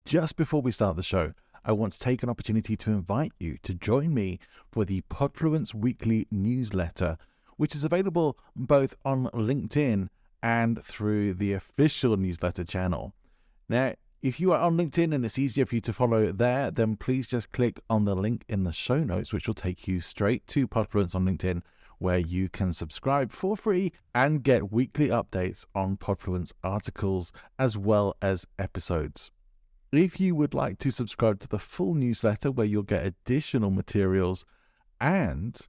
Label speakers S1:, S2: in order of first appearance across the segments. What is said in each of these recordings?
S1: just before we start the show, I want to take an opportunity to invite you to join me for the Podfluence Weekly newsletter, which is available both on LinkedIn and through the official newsletter channel. Now, if you are on LinkedIn and it's easier for you to follow there, then please just click on the link in the show notes, which will take you straight to Podfluence on LinkedIn, where you can subscribe for free and get weekly updates on Podfluence articles as well as episodes. If you would like to subscribe to the full newsletter where you'll get additional materials and,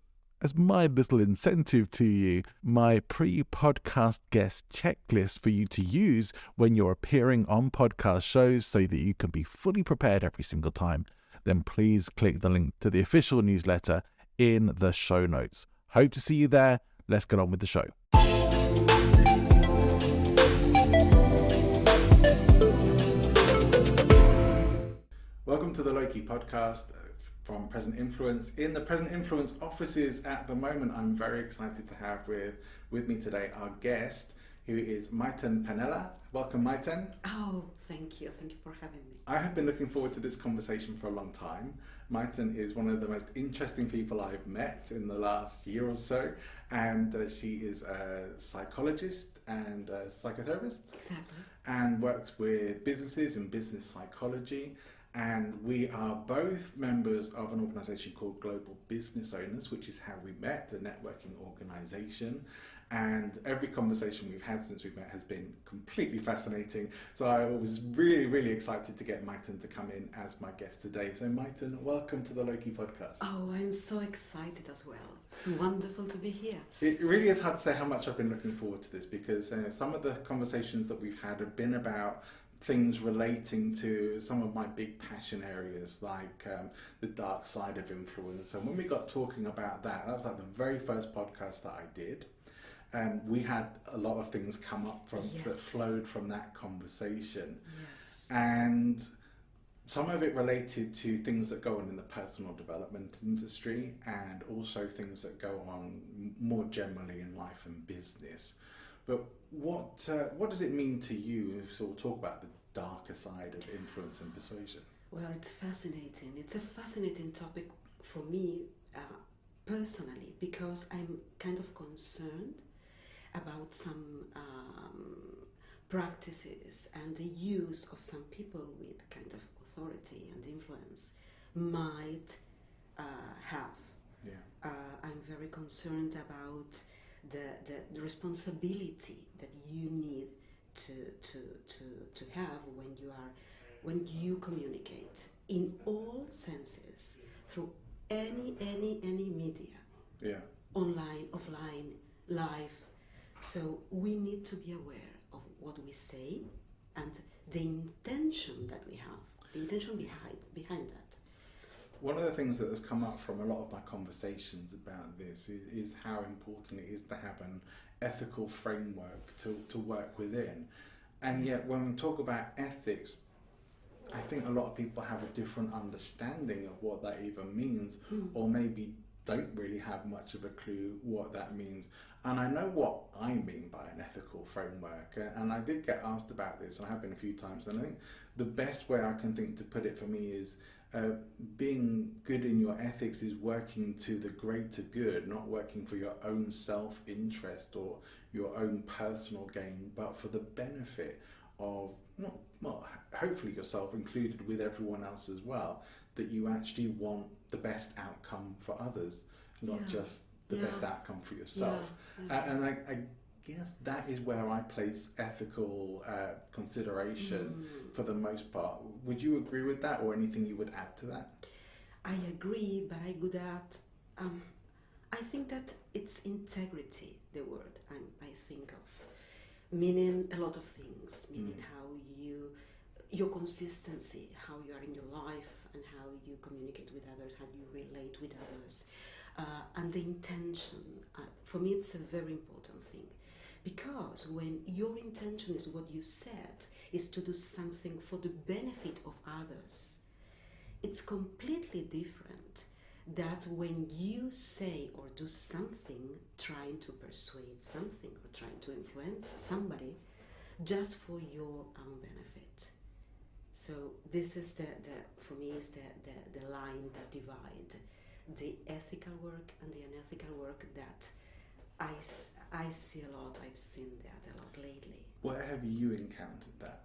S1: as my little incentive to you, my pre-podcast guest checklist for you to use when you're appearing on podcast shows so that you can be fully prepared every single time, then please click the link to the official newsletter in the show notes. Hope to see you there. Let's get on with the show. Welcome to the Loki podcast from Present Influence. In the Present Influence offices at the moment, I'm very excited to have with me today our guest, who is Maitén Panella. Welcome, Maitén.
S2: Oh, thank you. Thank you for having me.
S1: I have been looking forward to this conversation for a long time. Maitén is one of the most interesting people I've met in the last year or so, and she is a psychologist and a psychotherapist.
S2: Exactly.
S1: And works with businesses and business psychology. And we are both members of an organisation called Global Business Owners, which is how we met, a networking organisation. And every conversation we've had since we've met has been completely fascinating. So I was really, really excited to get Maitén to come in as my guest today. So Maitén, welcome to the Loki podcast.
S2: Oh, I'm so excited as well. It's wonderful to be here.
S1: It really is hard to say how much I've been looking forward to this, because some of the conversations that we've had have been about things relating to some of my big passion areas, like the dark side of influence. And when we got talking about that was like the very first podcast that I did. We had a lot of things come up that flowed from that conversation.
S2: Yes.
S1: And some of it related to things that go on in the personal development industry, and also things that go on more generally in life and business. But what does it mean to you if we'll talk about the darker side of influence and persuasion?
S2: Well, it's fascinating. It's a fascinating topic for me personally, because I'm kind of concerned about some practices and the use of some people with kind of authority and influence might have.
S1: Yeah.
S2: I'm very concerned about the responsibility that you need to have when you communicate in all senses through any media.
S1: Yeah.
S2: Online, offline, live. So we need to be aware of what we say and the intention that we have, the intention behind that.
S1: One of the things that has come up from a lot of my conversations about this is how important it is to have an ethical framework to work within. And yet when we talk about ethics, I think a lot of people have a different understanding of what that even means, or maybe don't really have much of a clue what that means. And I know what I mean by an ethical framework, and I did get asked about this, and I have been a few times, and I think the best way I can think to put it for me is being good in your ethics is working to the greater good, not working for your own self-interest or your own personal gain, but for the benefit of, hopefully yourself included with everyone else as well, that you actually want the best outcome for others, not just the best outcome for yourself. And I guess that is where I place ethical consideration for the most part. Would you agree with that, or anything you would add to that?
S2: I agree, but I would add, I think that it's integrity, the word I think of, meaning a lot of things, meaning how your consistency, how you are in your life and how you communicate with others, how you relate with others, and the intention. For me, it's a very important thing. Because when your intention is what you said, is to do something for the benefit of others, it's completely different that when you say or do something trying to persuade something or trying to influence somebody just for your own benefit. So this is the for me is the line that divide the ethical work and the unethical work that I see a lot. I've seen that a lot lately.
S1: Where have you encountered that?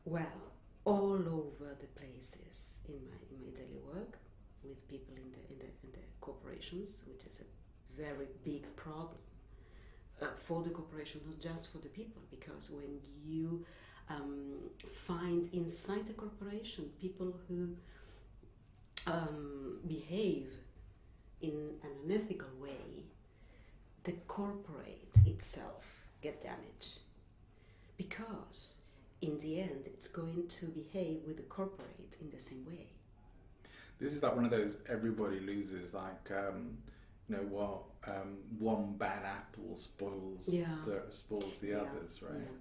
S2: Well, all over the places in my daily work with people in the corporations, which is a very big problem for the corporation, not just for the people, because when you find inside the corporation people who behave in an unethical way, the corporate itself get damaged, because in the end it's going to behave with the corporate in the same way.
S1: This is like one of those everybody loses, like one bad apple spoils the others, right?
S2: Yeah.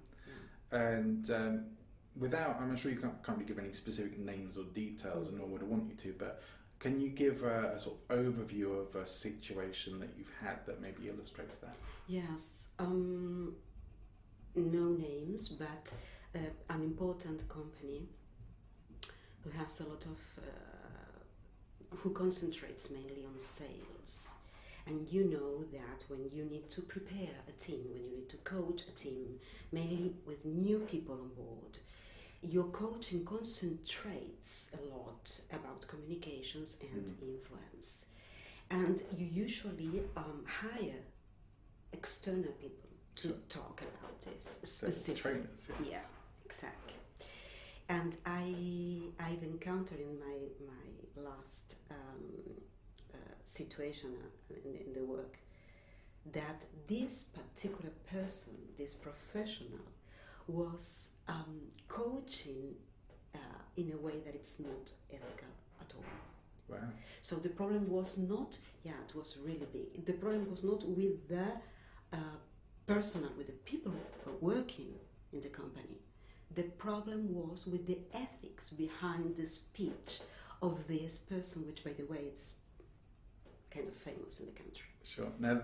S1: And I'm sure you can't really give any specific names or details, nor would I want you to, but can you give a sort of overview of a situation that you've had that maybe illustrates that?
S2: Yes. No names, but an important company who has a lot of who concentrates mainly on sales. And you know that when you need to prepare a team, when you need to coach a team, mainly with new people on board, your coaching concentrates a lot about communications and influence. And you usually hire external people to talk about this specific.
S1: Trainers, yes.
S2: Yeah, exactly. And I've encountered in my last situation in the work that this particular person, this professional, was coaching in a way that it's not ethical at all.
S1: Wow.
S2: So the problem was not, it was really big. The problem was not with the personnel, with the people working in the company. The problem was with the ethics behind the speech of this person, which, by the way, it's kind of famous in the country.
S1: Sure. Now,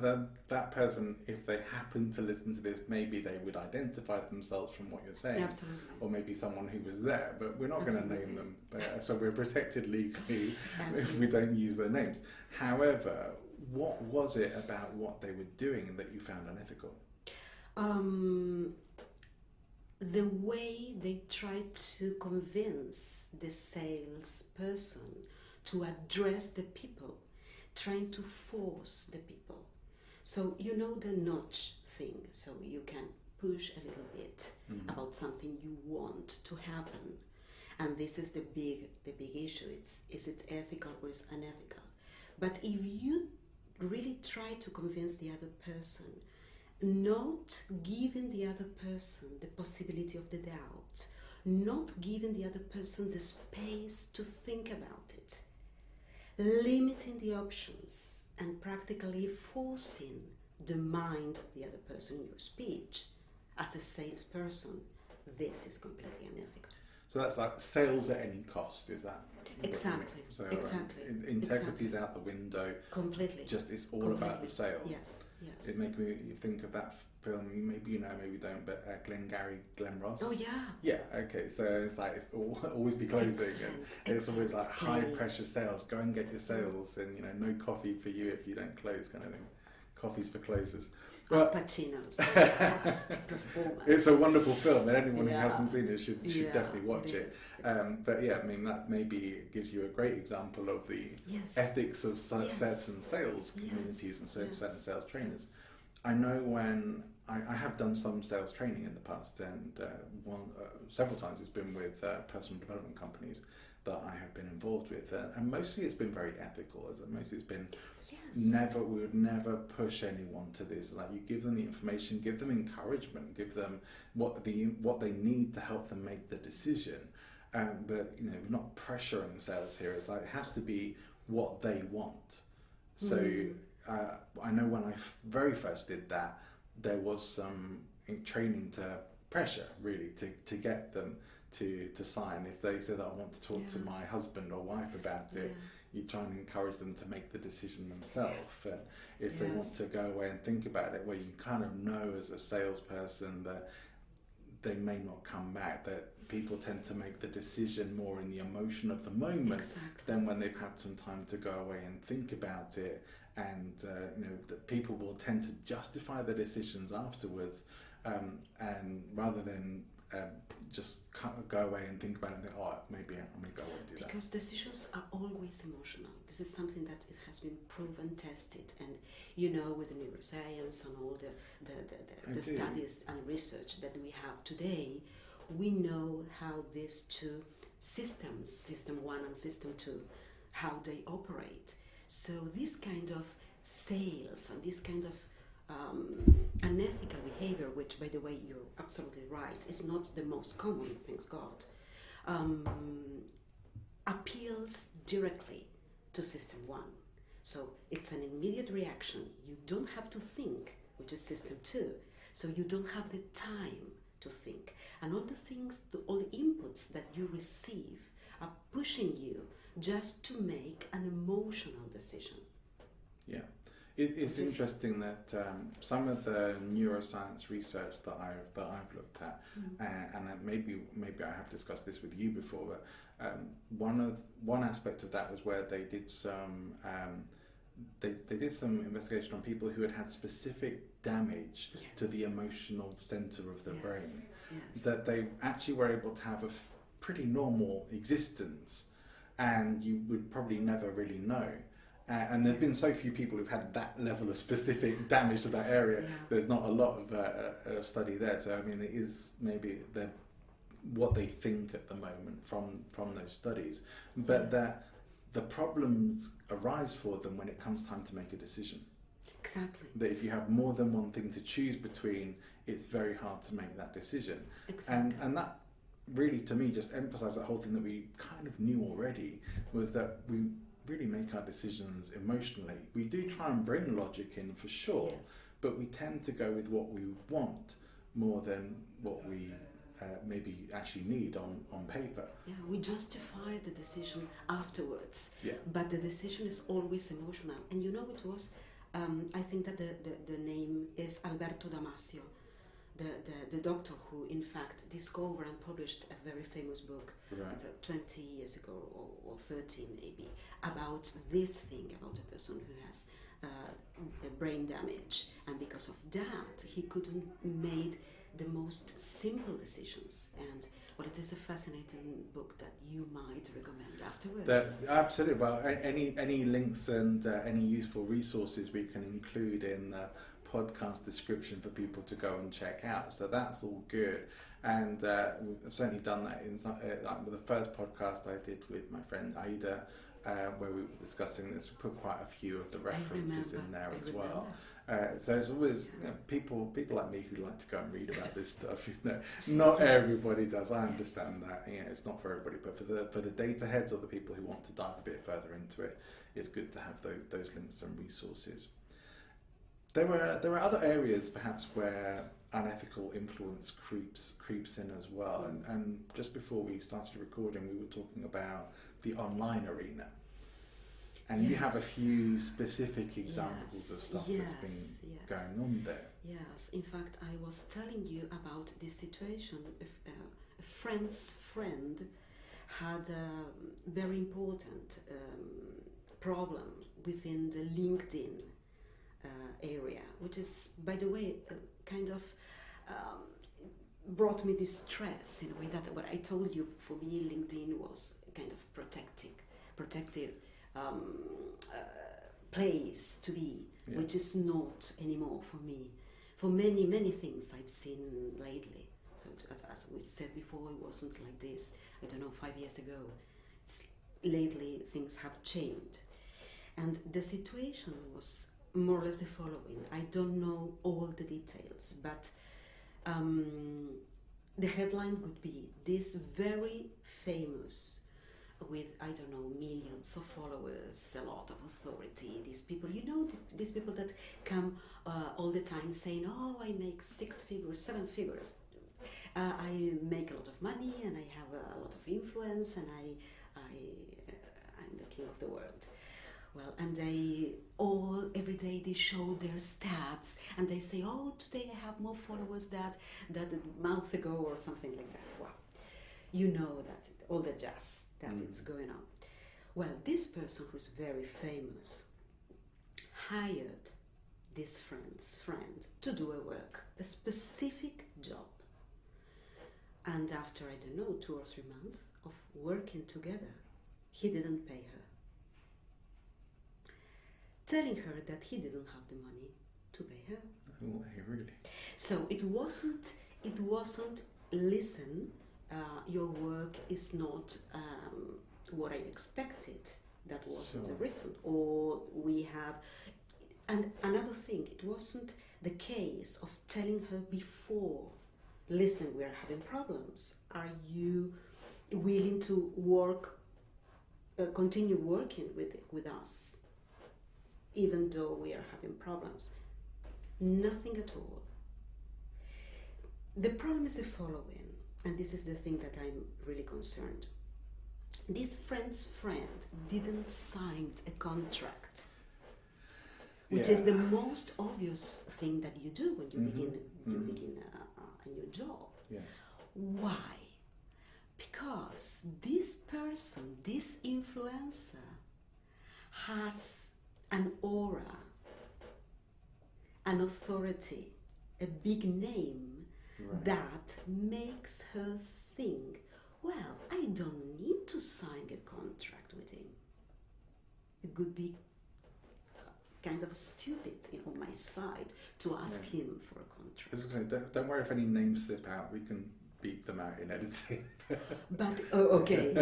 S1: that person, if they happen to listen to this, maybe they would identify themselves from what you're saying.
S2: Absolutely.
S1: Or maybe someone who was there, but we're not going to name them. So we're protected legally if we don't use their names. However, what was it about what they were doing that you found unethical?
S2: The way they tried to convince the salesperson to address the people, trying to force the people. So you know the notch thing, so you can push a little bit about something you want to happen, and this is the big issue. Is it ethical or is unethical? But if you really try to convince the other person, not giving the other person the possibility of the doubt, not giving the other person the space to think about it, limiting the options and practically forcing the mind of the other person in your speech as a salesperson, this is completely unethical.
S1: So that's like sales at any cost, is that?
S2: Exactly.
S1: So
S2: exactly.
S1: Integrity's out the window.
S2: Completely.
S1: Just it's all about the sale.
S2: Yes.
S1: It makes me think of that film. Maybe you know, maybe don't. But Glengarry Glen Ross.
S2: Oh yeah.
S1: Yeah. Okay. So it's like it's always be closing, and it's always like high pressure sales. Go and get your sales, and no coffee for you if you don't close, kind of thing. Coffee's for closers.
S2: Al Pacino's fantastic performance.
S1: It's a wonderful film, and anyone who hasn't seen it should definitely watch it. But yeah, I mean that maybe gives you a great example of the ethics of certain sales communities and certain sales trainers. I know when I have done some sales training in the past, and several times it's been with personal development companies that I have been involved with, and mostly it's been very ethical. Mostly it's been we would never push anyone to this. Like, you give them the information, give them encouragement, give them what they need to help them make the decision. But not pressuring sales here. It's like it has to be what they want. So I know when I very first did that, there was some training to pressure really to get them to sign. If they said, I want to talk to my husband or wife about it, you try and encourage them to make the decision themselves. And if they want to go away and think about it, well, you kind of know as a salesperson that they may not come back, that people tend to make the decision more in the emotion of the moment than when they've had some time to go away and think about it. And that people will tend to justify their decisions afterwards, and rather than just go away and think about it and think, oh, maybe I won't do that.
S2: Because decisions are always emotional. This is something that it has been proven, tested, and with the neuroscience and all the studies and research that we have today, we know how these two systems, System 1 and System 2, how they operate. So this kind of sales and this kind of unethical behavior, which, by the way, you're absolutely right, is not the most common, thanks God, appeals directly to System 1. So it's an immediate reaction. You don't have to think, which is System 2. So you don't have the time to think. And all the things, all the inputs that you receive are pushing you just to make an emotional decision.
S1: Yeah. It's interesting that some of the neuroscience research that I've looked at, and maybe I have discussed this with you before, but one aspect of that was where they did some investigation on people who had specific damage to the emotional center of the brain, that they actually were able to have a pretty normal existence, and you would probably never really know. And there've been so few people who've had that level of specific damage to that area. Yeah. There's not a lot of study there. So I mean, it is maybe what they think at the moment from those studies, but that the problems arise for them when it comes time to make a decision.
S2: Exactly.
S1: That if you have more than one thing to choose between, it's very hard to make that decision.
S2: Exactly.
S1: And that really, to me, just emphasised that whole thing that we kind of knew already, was that we really make our decisions emotionally. We do try and bring logic in for sure, but we tend to go with what we want more than what we maybe actually need on paper.
S2: Yeah, we justify the decision afterwards,
S1: yeah.
S2: But the decision is always emotional. And it was, I think that the name is Alberto Damasio, the doctor who in fact discovered and published a very famous book 20 years ago or 30 maybe, about this thing, about a person who has brain damage, and because of that he couldn't made the most simple decisions. And well, it is a fascinating book that you might recommend afterwards.
S1: That's absolutely. Well, any links and any useful resources we can include in the podcast description for people to go and check out. So that's all good. And we've certainly done that in the first podcast I did with my friend Aida, where we were discussing this. We put quite a few of the references in there as well. So it's always people like me who like to go and read about this stuff. Not everybody does. I understand that. It's not for everybody, but for the data heads or the people who want to dive a bit further into it, it's good to have those links and resources. There were other areas perhaps where unethical influence creeps in as well. And just before we started recording, we were talking about the online arena. And you have a few specific examples of stuff that's been going on there.
S2: Yes, in fact, I was telling you about this situation. A friend's friend had a very important problem within the LinkedIn area, which is, by the way, kind of brought me distress in a way that what I told you, for me, LinkedIn was kind of protective place to be, which is not anymore for me. For many things I've seen lately. So as we said before, it wasn't like this, 5 years ago. Lately things have changed. And the situation was more or less the following. I don't know all the details, but the headline would be, this very famous, with millions of followers, a lot of authority, these people, these people that come all the time saying, oh, I make 6 figures, 7 figures, I make a lot of money and I have a lot of influence and I'm the king of the world. Well, and every day they show their stats and they say, oh, today I have more followers than a month ago or something like that. Wow. you know that all the jazz that it's going on. Well, this person who's very famous hired this friend's friend to do a specific job. And after, I don't know, 2 or 3 months of working together, he didn't pay her, telling her that he didn't have the money to pay her.
S1: Oh, really?
S2: So it wasn't listen, your work is not what I expected. That wasn't the reason. Or we have, and another thing, it wasn't the case of telling her before, listen, we are having problems. Are you willing to work, continue working with us, even though we are having problems? Nothing at all. The problem is the following, and this is the thing that I'm really concerned. This friend's friend didn't sign a contract, which is the most obvious thing that you do when you begin a new job.
S1: Yes.
S2: Why? Because this person, this influencer, has an aura, an authority, a big name that makes her think, well, I don't need to sign a contract with him. It would be kind of stupid on my side to ask him for a contract.
S1: Don't worry if any names slip out, we can beep them out in editing.
S2: But, okay,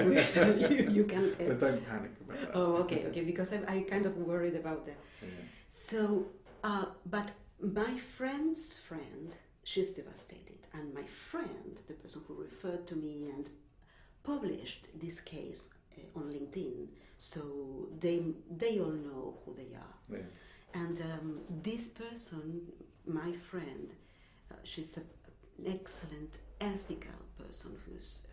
S2: you can...
S1: So don't panic about that.
S2: Oh, okay, because I kind of worried about that.
S1: Yeah.
S2: So, but my friend's friend, she's devastated. And my friend, the person who referred to me and published this case on LinkedIn, so they all know who they are.
S1: Yeah.
S2: And this person, my friend, she's an excellent, ethical person who's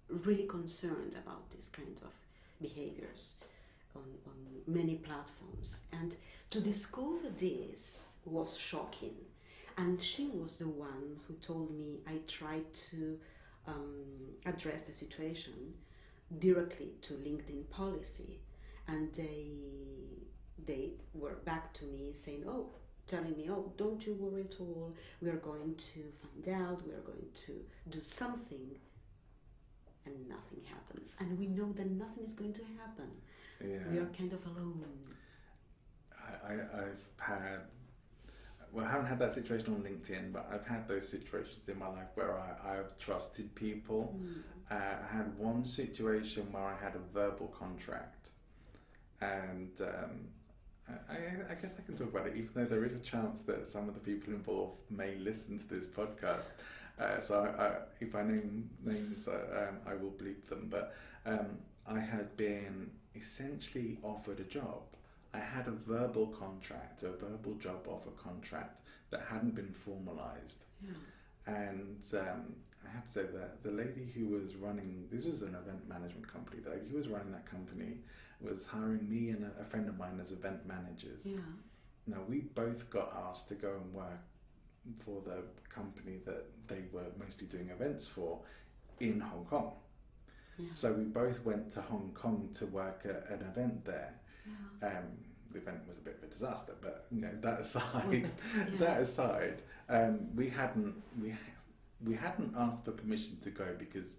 S2: really concerned about this kind of behaviors on many platforms. And to discover this was shocking. And she was the one who told me I tried to address the situation directly to LinkedIn policy, and they were back to me saying, telling me, don't you worry at all, we are going to find out, we are going to do something, and nothing happens. And we know that nothing is going to happen.
S1: Yeah.
S2: We are kind of alone.
S1: I haven't had that situation on LinkedIn, but I've had those situations in my life where I've trusted people. I had one situation where I had a verbal contract, and I guess I can talk about it, even though there is a chance that some of the people involved may listen to this podcast. So if I name names, I will bleep them. But I had been essentially offered a job. I had a verbal contract, a verbal job offer contract that hadn't been formalised.
S2: Yeah.
S1: And I have to say that the lady who was running, this was an event management company, the lady who was running that company was hiring me and a friend of mine as event managers.
S2: Yeah.
S1: Now, we both got asked to go and work for the company that they were mostly doing events for in Hong Kong.
S2: Yeah.
S1: So we both went to Hong Kong to work at an event there.
S2: Yeah.
S1: The event was a bit of a disaster, but that aside, we hadn't asked for permission to go because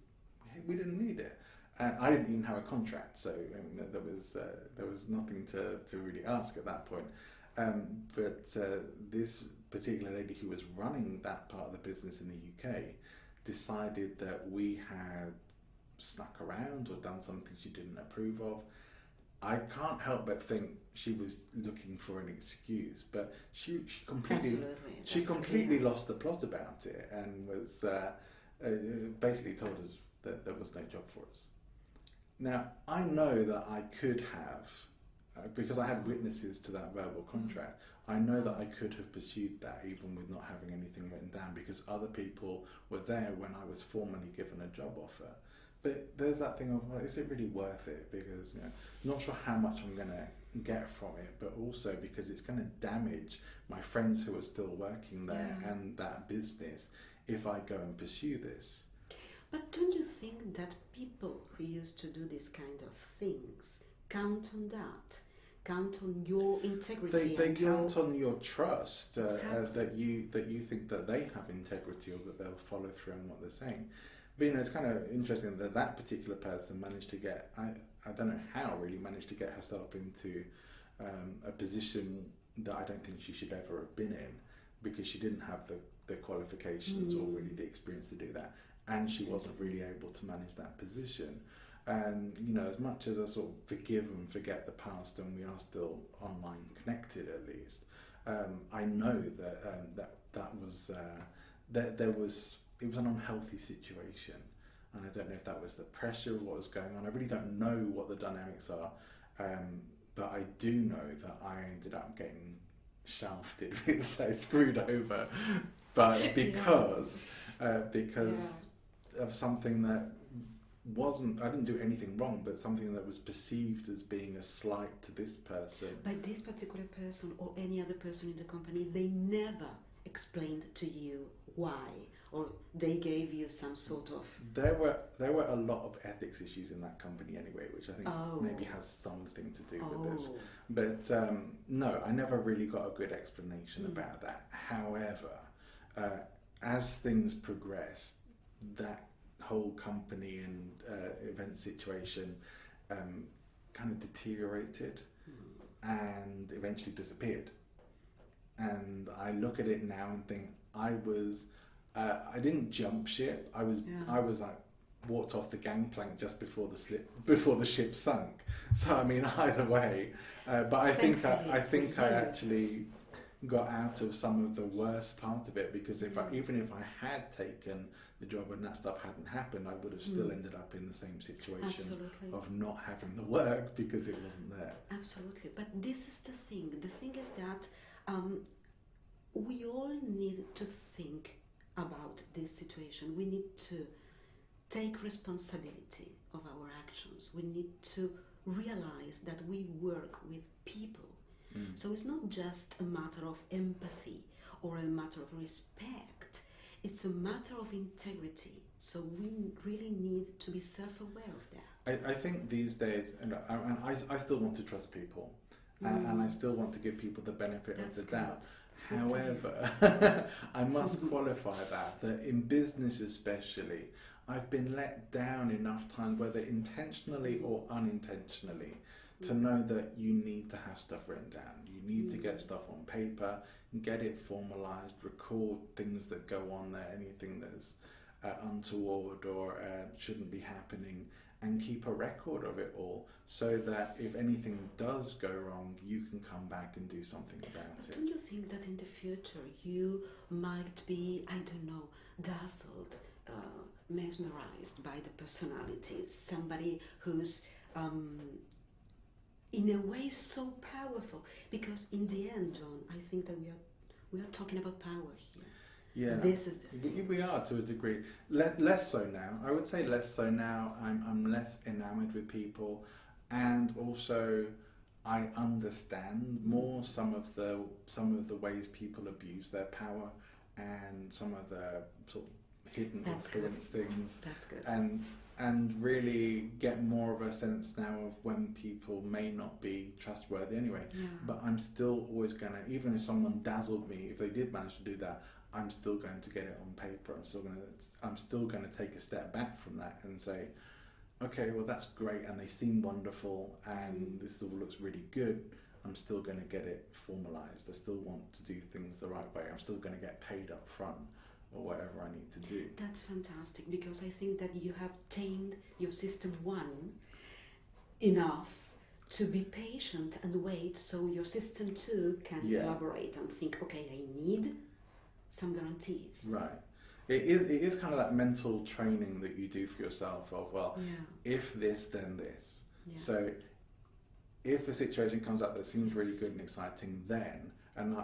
S1: we didn't need it, and I didn't even have a contract, so there was nothing to really ask at that point. But this particular lady who was running that part of the business in the UK decided that we had snuck around or done something she didn't approve of. I can't help but think she was looking for an excuse, but she completely lost the plot about it and was basically told us that there was no job for us. Now, I know that I could have, because I had witnesses to that verbal contract, I know that I could have pursued that even with not having anything written down, because other people were there when I was formally given a job offer. But there's that thing of, well, is it really worth it? Because I'm not sure how much I'm going to get from it, but also because it's going to damage my friends who are still working there and that business if I go and pursue this.
S2: But don't you think that people who used to do this kind of things count on that? Count on your integrity.
S1: They count on your trust,
S2: Exactly.
S1: that you think that they have integrity or that they'll follow through on what they're saying. But it's kind of interesting that that particular person managed to get, I don't know how really managed to get herself into a position that I don't think she should ever have been in, because she didn't have the qualifications or really the experience to do that, and she wasn't really able to manage that position. And as much as I sort of forgive and forget the past, and we are still online connected at least, I know that was it was an unhealthy situation, and I don't know if that was the pressure of what was going on. I really don't know what the dynamics are, but I do know that I ended up getting shafted, so screwed over, but because of something that I didn't do anything wrong, but something that was perceived as being a slight to this person.
S2: By this particular person or any other person in the company, they never explained to you why, or they gave you some sort of...
S1: There were a lot of ethics issues in that company anyway, which I think maybe has something to do with this. But no, I never really got a good explanation about that. However, as things progressed, that whole company and event situation kind of deteriorated and eventually disappeared. And I look at it now and think I didn't jump ship. I was like walked off the gangplank just before the ship sunk. So I mean, either way, but I think I actually got out of some of the worst part of it, because even if I had taken the job and that stuff hadn't happened, I would have still ended up in the same situation of not having the work because it wasn't there.
S2: Absolutely. But this is the thing. The thing is that we all need to think about this situation. We need to take responsibility of our actions. We need to realize that we work with people. So it's not just a matter of empathy or a matter of respect. It's a matter of integrity. So we really need to be self-aware of that.
S1: I think these days, and I still want to trust people, and I still want to give people the benefit of the doubt. However, I must qualify that in business especially, I've been let down enough times, whether intentionally or unintentionally, to know that you need to have stuff written down. You need to get stuff on paper, get it formalized, record things that go on there, anything that's untoward or shouldn't be happening, and keep a record of it all, so that if anything does go wrong, you can come back and do something about it.
S2: Don't you think that in the future you might be, I don't know, dazzled, mesmerized by the personality, somebody who's in a way so powerful? Because in the end, John, I think that we are talking about power here.
S1: Yeah,
S2: this is the thing.
S1: We are, to a degree. Less so now. I would say less so now. I'm less enamored with people, and also I understand more some of the ways people abuse their power, and some of the sort of hidden influence things.
S2: That's good.
S1: And really get more of a sense now of when people may not be trustworthy anyway.
S2: Yeah.
S1: But I'm still always gonna, even if someone dazzled me, if they did manage to do that, I'm still going to get it on paper. I'm still gonna take a step back from that and say, okay, well that's great, and they seem wonderful, and this all looks really good. I'm still gonna get it formalized. I still want to do things the right way. I'm still gonna get paid up front, or whatever I need to do.
S2: That's fantastic, because I think that you have tamed your system one enough to be patient and wait, so your system two can elaborate and think, okay, I need some guarantees.
S1: Right. It is kind of that mental training that you do for yourself of, well, if this, then this. Yeah. So if a situation comes up that seems really good and exciting, then, and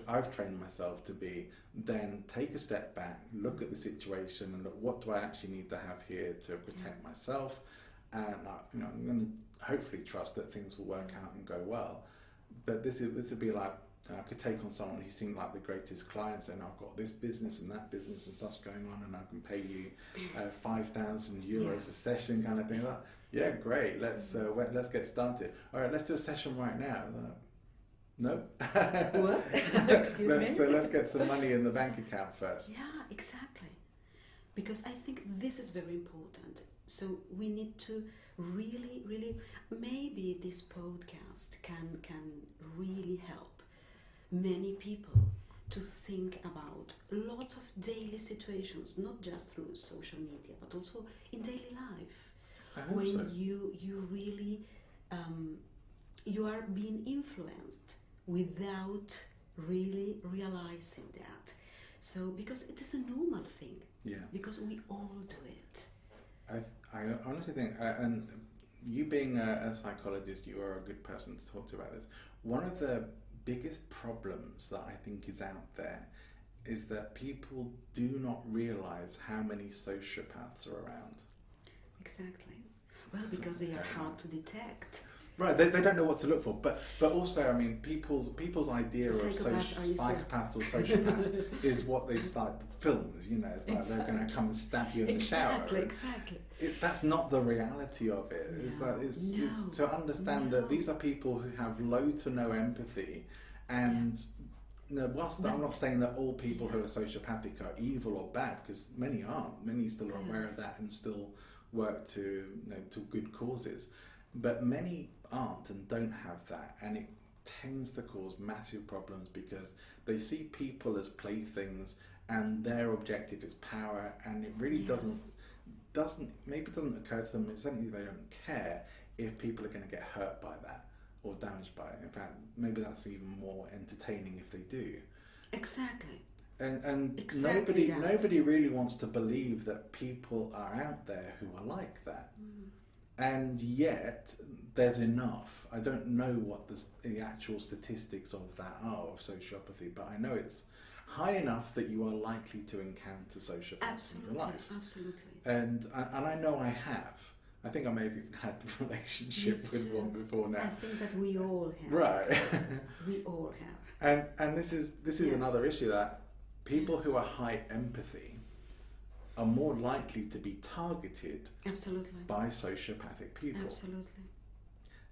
S1: I've trained myself to be, then take a step back, look at the situation, and look, what do I actually need to have here to protect myself, and I'm going to hopefully trust that things will work out and go well. But this would be like, I could take on someone who seemed like the greatest clients, and I've got this business and that business and stuff's going on, and I can pay you €5,000 a session, kind of thing. Like, yeah, great. Let's get started. All right, let's do a session right now. No.
S2: What? Excuse me.
S1: So let's get some money in the bank account first.
S2: Yeah, exactly. Because I think this is very important. So we need to really, really, maybe this podcast can really help many people to think about lots of daily situations, not just through social media, but also in daily life. When
S1: so.
S2: you really you are being influenced without really realizing that. So because it is a normal thing.
S1: Yeah.
S2: Because we all do it.
S1: I honestly think, and you being a psychologist, you are a good person to talk to about this. One of the biggest problems that I think is out there is that people do not realise how many sociopaths are around.
S2: Exactly. Well, because they are hard to detect.
S1: Right, they don't know what to look for, but also, I mean, people's idea of psychopaths or sociopaths is what they start films. You know, it's like they're going to come and stab you in the shower.
S2: Exactly.
S1: That's not the reality of it. It's to understand that these are people who have low to no empathy, and whilst I'm not saying that all people who are sociopathic are evil or bad, because many aren't. Many still are aware of that and still work to good causes. But many aren't and don't have that, and it tends to cause massive problems because they see people as playthings and their objective is power, and it really doesn't occur to them, certainly they don't care if people are going to get hurt by that or damaged by it. In fact, maybe that's even more entertaining if they do.
S2: Exactly.
S1: And
S2: exactly
S1: nobody really wants to believe that people are out there who are like that. And yet, there's enough. I don't know what the actual statistics of that are, of sociopathy, but I know it's high enough that you are likely to encounter sociopaths in your life.
S2: Absolutely.
S1: And I know I have. I think I may have even had a relationship with one before now.
S2: I think that we all have.
S1: Right.
S2: We all have.
S1: And this is another issue, that people who are high empathy are more likely to be targeted by sociopathic people.
S2: Absolutely.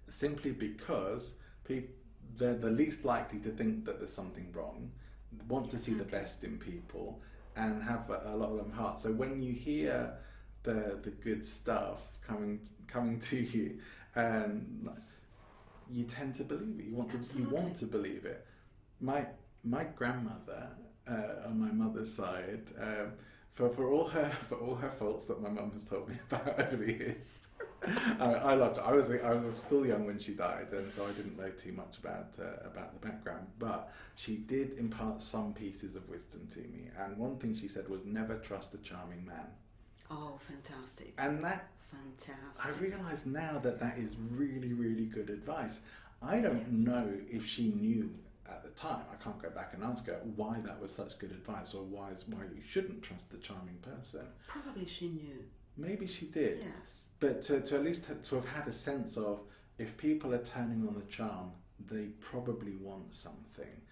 S1: Simply because they're the least likely to think that there's something wrong, want to see the best in people, and have a lot of them heart. So when you hear the good stuff coming to you, you tend to believe it. You want to believe it. My grandmother on my mother's side. For all her faults that my mum has told me about over the years, I loved her. I was still young when she died, and so I didn't know too much about the background. But she did impart some pieces of wisdom to me, and one thing she said was, "Never trust a charming man."
S2: Oh, fantastic!
S1: And that
S2: fantastic.
S1: I realise now that is really, really good advice. I don't know if she knew at the time. I can't go back and ask her why that was such good advice, or why you shouldn't trust the charming person.
S2: Probably she knew.
S1: Maybe she did.
S2: Yes.
S1: But to at least to have had a sense of, if people are turning on the charm, they probably want something.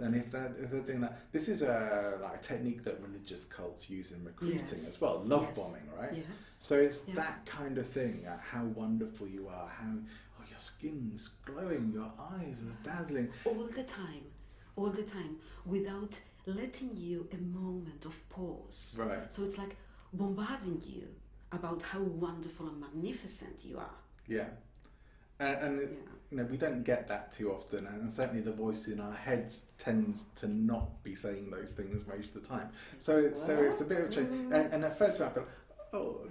S1: And if they're doing that, this is a technique that religious cults use in recruiting as well. Love bombing, right?
S2: Yes.
S1: So it's that kind of thing. How wonderful you are. How your skin's glowing, your eyes are dazzling.
S2: All the time, without letting you a moment of pause.
S1: Right.
S2: So it's like bombarding you about how wonderful and magnificent you are.
S1: Yeah. And we don't get that too often, and certainly the voice in our heads tends to not be saying those things most of the time. So it's a bit of a change. And at first I felt,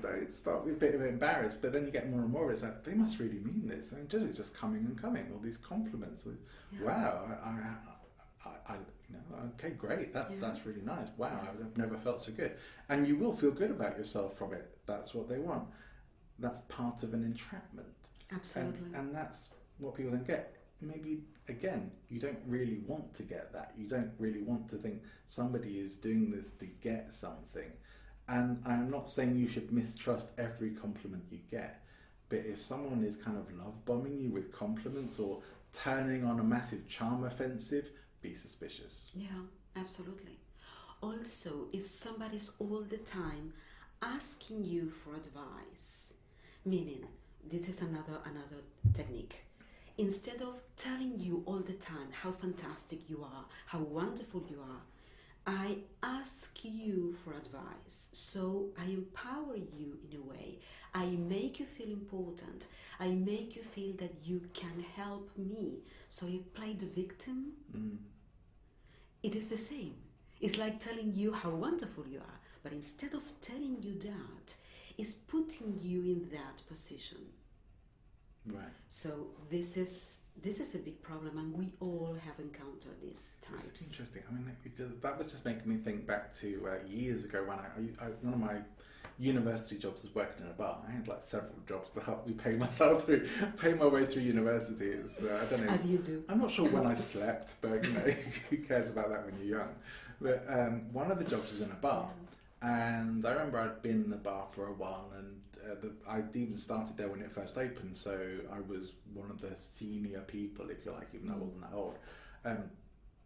S1: they start with a bit of embarrassed, but then you get more and more. It's like, they must really mean this. And it's just coming and coming. All these compliments. Wow, okay, great. That's really nice. Wow, I've never felt so good. And you will feel good about yourself from it. That's what they want. That's part of an entrapment.
S2: Absolutely.
S1: And that's what people don't get. Maybe, again, you don't really want to get that. You don't really want to think somebody is doing this to get something. And I'm not saying you should mistrust every compliment you get, but if someone is kind of love bombing you with compliments or turning on a massive charm offensive, be suspicious.
S2: Yeah, absolutely. Also, if somebody's all the time asking you for advice, meaning this is another technique. Instead of telling you all the time how fantastic you are, how wonderful you are, I ask you for advice. So I empower you in a way. I make you feel important. I make you feel that you can help me. So you play the victim. It is the same. It's like telling you how wonderful you are, but instead of telling you that, it's putting you in that position.
S1: Right.
S2: So this is a big problem, and we all have encountered these types.
S1: It's interesting. I mean, that was just making me think back to years ago when I one of my university jobs was working in a bar. I had like several jobs to help me pay my way through university. I don't know.
S2: As you do.
S1: I'm not sure when I slept, but who cares about that when you're young? But one of the jobs was in a bar, and I remember I'd been in the bar for a while, and I'd even started there when it first opened, so I was one of the senior people, if you like, even though I wasn't that old.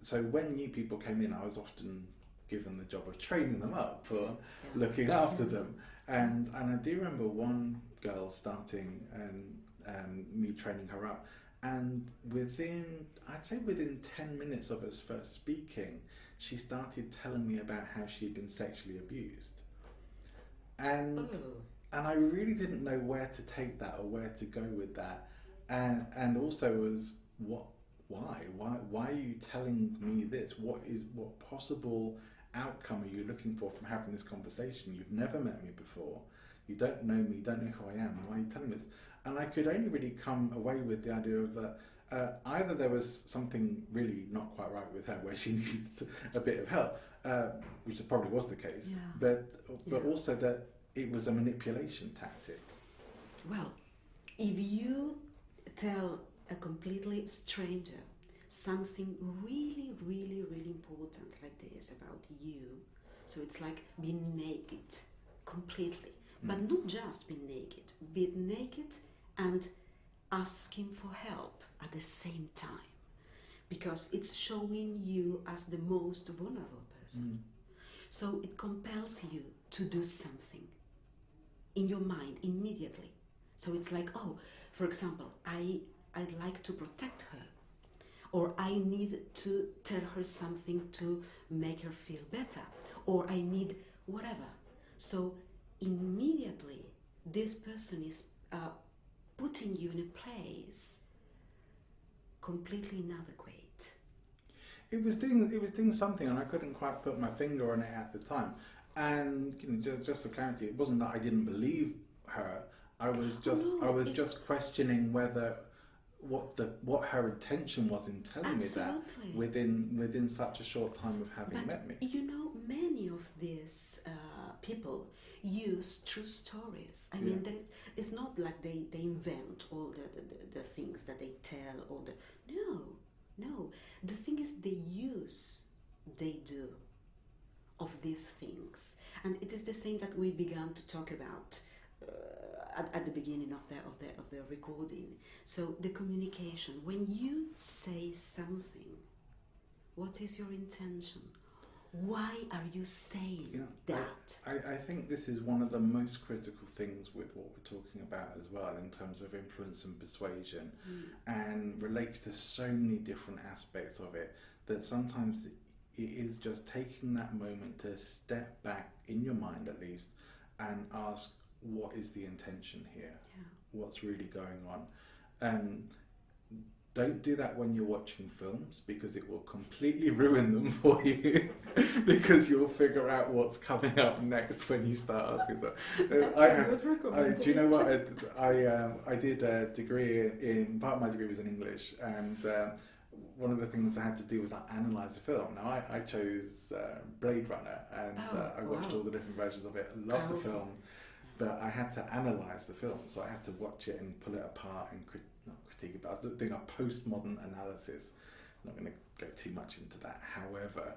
S1: So when new people came in, I was often given the job of training them up or looking after them. And I do remember one girl starting and me training her up. And I'd say within 10 minutes of us first speaking, she started telling me about how she'd been sexually abused. And I really didn't know where to take that or where to go with that. And also was, why are you telling me this? What possible outcome are you looking for from having this conversation? You've never met me before. You don't know me, you don't know who I am. Why are you telling me this? And I could only really come away with the idea of that either there was something really not quite right with her, where she needs a bit of help, which probably was the case, but also that it was a manipulation tactic.
S2: Well, if you tell a completely stranger something really, really, really important like this about you, so it's like being naked completely, but not just be naked and asking for help at the same time, because it's showing you as the most vulnerable person. So it compels you to do something in your mind immediately. So it's like, oh, for example, I'd like to protect her, or I need to tell her something to make her feel better, or I need whatever. So immediately this person is putting you in a place completely inadequate.
S1: It was doing something, and I couldn't quite put my finger on it at the time. And just for clarity, it wasn't that I didn't believe her. I was just questioning what her intention was in telling me that within such a short time of having met me.
S2: Many of these people use true stories. I mean, it's not like they invent all the things that they tell. No. The thing is, they do of these things, and it is the same that we began to talk about at the beginning of the recording. So the communication, when you say something, what is your intention? Why are you saying that?
S1: I think this is one of the most critical things with what we're talking about as well, in terms of influence and persuasion, and relates to so many different aspects of it, that sometimes it is just taking that moment to step back, in your mind at least, and ask, what is the intention here? What's really going on? Don't do that when you're watching films, because it will completely ruin them for you, because you'll figure out what's coming up next when you start asking stuff. Do you know what? I did a degree part of my degree was in English, and one of the things I had to do was analyse the film. Now I chose Blade Runner, and I watched all the different versions of it. I loved the film, but I had to analyse the film, so I had to watch it and pull it apart and not critique it, but I was doing a postmodern analysis. I'm not going to go too much into that. However,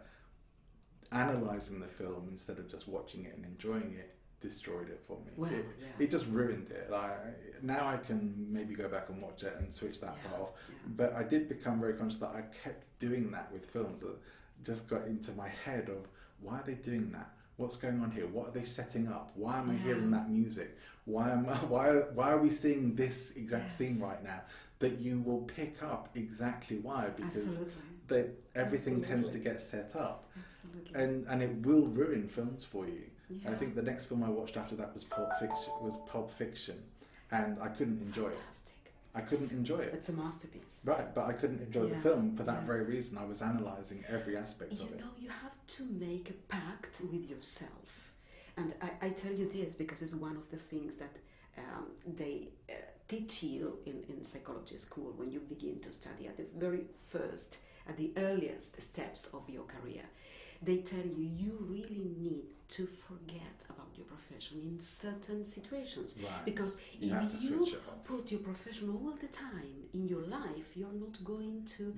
S1: analysing the film instead of just watching it and enjoying it destroyed it for me.
S2: Well,
S1: it just ruined it. Like, now I can maybe go back and watch it and switch that part off.
S2: Yeah.
S1: But I did become very conscious that I kept doing that with films. That just got into my head of, why are they doing that? What's going on here? What are they setting up? Why am I hearing that music? Why are we seeing this exact scene right now? That you will pick up exactly why, because everything tends to get set up.
S2: Absolutely.
S1: And it will ruin films for you.
S2: Yeah.
S1: I think the next film I watched after that was Pulp Fiction, and I couldn't enjoy it. I couldn't enjoy it.
S2: It's a masterpiece.
S1: Right, but I couldn't enjoy the film for that very reason. I was analysing every aspect of it.
S2: You know, you have to make a pact with yourself. And I tell you this because it's one of the things that they teach you in psychology school when you begin to study at the very first, at the earliest steps of your career. They tell you you really need to forget about your profession in certain situations.
S1: Right.
S2: Because
S1: you
S2: if you put your profession all the time in your life, you're not going to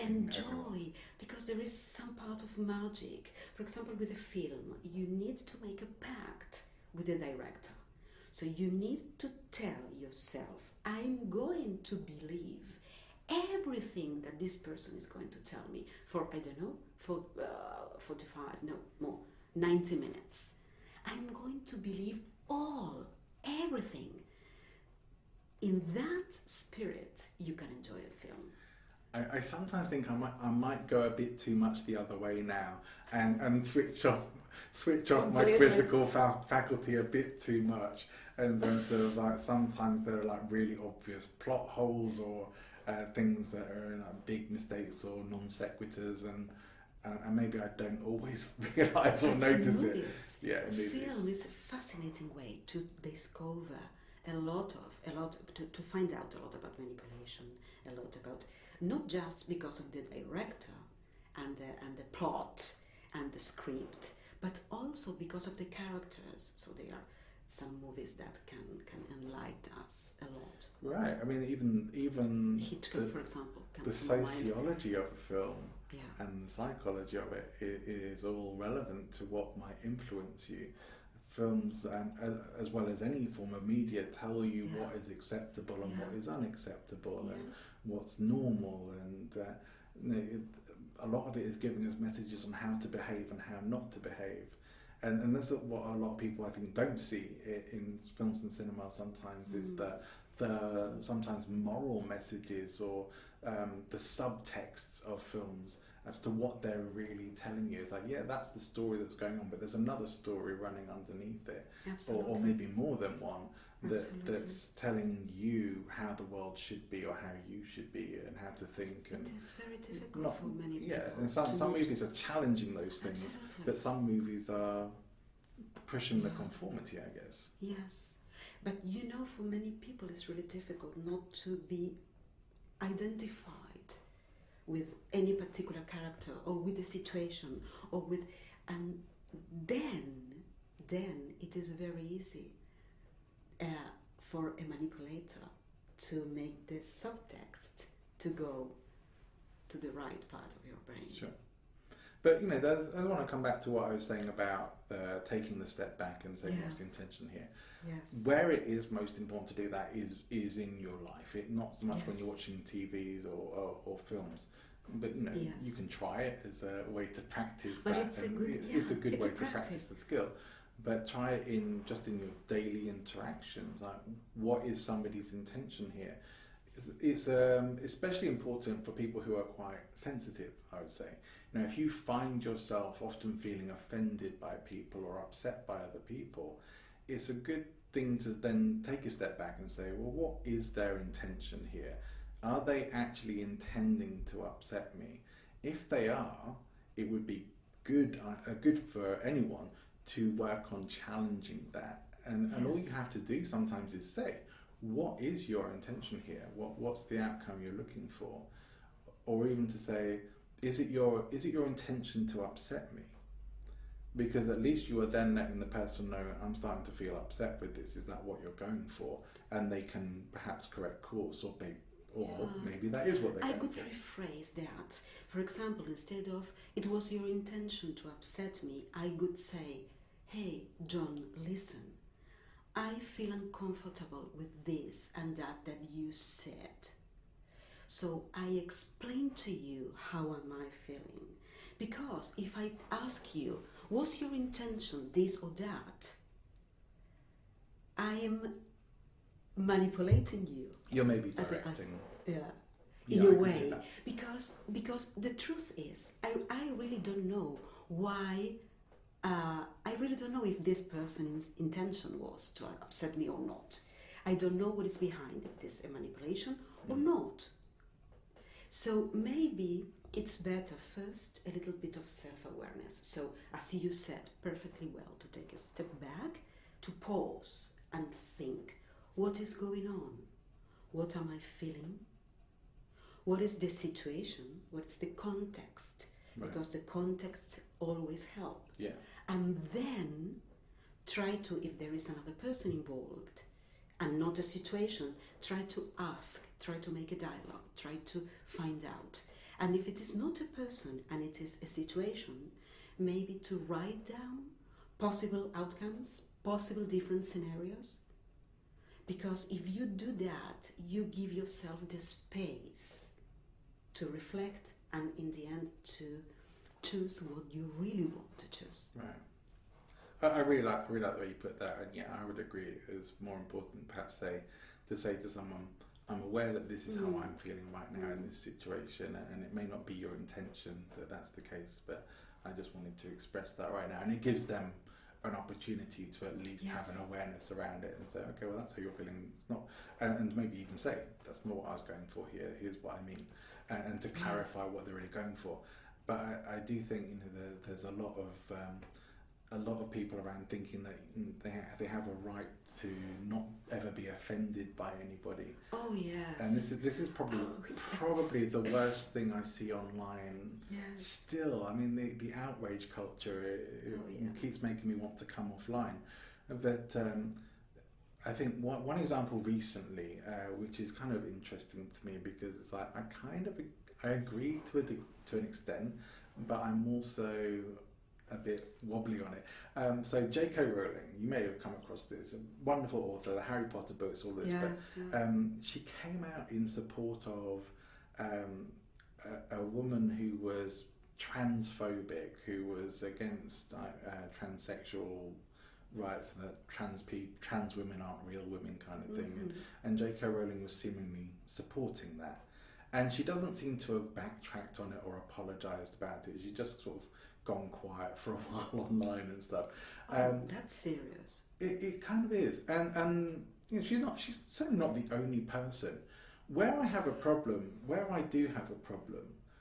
S2: enjoy
S1: everyone.
S2: Because there is some part of magic. For example, with a film, you need to make a pact with the director. So you need to tell yourself, I'm going to believe everything that this person is going to tell me for, I don't know, for 90 minutes. I'm going to believe everything. In that spirit, you can enjoy a film.
S1: I sometimes think I might go a bit too much the other way now and switch off my critical faculty a bit too much, and then sort of like sometimes there are like really obvious plot holes or things that are like big mistakes or non sequiturs, and maybe I don't always realise or notice it. Yeah, in movies.
S2: Film is a fascinating way to discover to find out a lot about manipulation, a lot about, not just because of the director and the plot and the script, but also because of the characters. So there are some movies that can enlighten us a lot.
S1: Right. I mean, even
S2: Hitchcock, for example,
S1: the sociology of a film
S2: yeah.
S1: and the psychology of it is all relevant to what might influence you. Films, and as well as any form of media, tell you
S2: yeah.
S1: what is acceptable and
S2: yeah.
S1: what is unacceptable
S2: yeah.
S1: and what's normal, and a lot of it is giving us messages on how to behave and how not to behave. And that's what a lot of people, I think, don't see in films and cinema sometimes, is that the sometimes moral messages or the subtexts of films as to what they're really telling you. It's like, yeah, that's the story that's going on, but there's another story running underneath it. Or maybe more than one that's telling you how the world should be or how you should be and how to think. And
S2: it is very difficult for many people.
S1: Yeah, and some movies are challenging those things,
S2: Absolutely.
S1: but some movies are pushing the conformity, I guess.
S2: Yes, but you know, for many people it's really difficult not to be identified with any particular character or with a situation or with, and then it is very easy for a manipulator to make the subtext to go to the right part of your brain.
S1: Sure. But I want to come back to what I was saying about taking the step back and saying what's the intention here.
S2: Yes.
S1: Where it is most important to do that is in your life. Not so much when you're watching TVs or films. But you can try it as a way to practice
S2: but
S1: that.
S2: It's
S1: a good way to
S2: practice.
S1: practice the skill. But try it in your daily interactions. Like, what is somebody's intention here? It's especially important for people who are quite sensitive, I would say. If you find yourself often feeling offended by people or upset by other people, it's a good thing to then take a step back and say, well, what is their intention here? Are they actually intending to upset me? If they are, it would be good for anyone to work on challenging that. And all you have to do sometimes is say, what is your intention here? What's the outcome you're looking for? Or even to say, is it your intention to upset me? Because at least you are then letting the person know, I'm starting to feel upset with this. Is that what you're going for? And they can perhaps correct course, or maybe that is what they're going for.
S2: I could rephrase that. For example, instead of, it was your intention to upset me, I could say, hey, John, listen, I feel uncomfortable with this and that you said. So I explain to you how am I feeling. Because if I ask you, was your intention this or that? I am manipulating you.
S1: You're maybe directing.
S2: In a way. Because the truth is, I really don't know why. I really don't know if this person's intention was to upset me or not. I don't know what is behind it. Is a manipulation or not? So maybe it's better first a little bit of self-awareness. So as you said perfectly well, to take a step back, to pause and think, what is going on? What am I feeling? What is the situation? What's the context?
S1: Right.
S2: Because the context always help.
S1: Yeah.
S2: And then try to, if there is another person involved and not a situation, try to ask, try to make a dialogue, try to find out. And if it is not a person and it is a situation, maybe to write down possible outcomes, possible different scenarios. Because if you do that, you give yourself the space to reflect and in the end to choose what you really want to choose.
S1: Right. I really like the way you put that, and yeah, I would agree. It's more important, perhaps, to say to someone, "I'm aware that this is how I'm feeling right now in this situation, and it may not be your intention that that's the case, but I just wanted to express that right now," and it gives them an opportunity to at least have an awareness around it and say, "Okay, well, that's how you're feeling. It's not," and maybe even say, "That's not what I was going for here. Here's what I mean," and to clarify what they're really going for. But I do think there's a lot of people around thinking that they have a right to not ever be offended by anybody.
S2: Oh yes.
S1: And this is probably the worst thing I see online.
S2: Yes.
S1: Still, I mean the outrage culture keeps making me want to come offline. But I think one example recently, which is kind of interesting to me because it's like I agree to an extent, but I'm also a bit wobbly on it. So J.K. Rowling, you may have come across this, a wonderful author, the Harry Potter books, all this, but she came out in support of a woman who was transphobic, who was against transsexual rights, and that trans women aren't real women kind of thing. And J.K. Rowling was seemingly supporting that. And she doesn't seem to have backtracked on it or apologised about it. She just sort of gone quiet for a while online and stuff.
S2: That's serious.
S1: It kind of is. And you know, she's certainly not the only person. Where I do have a problem,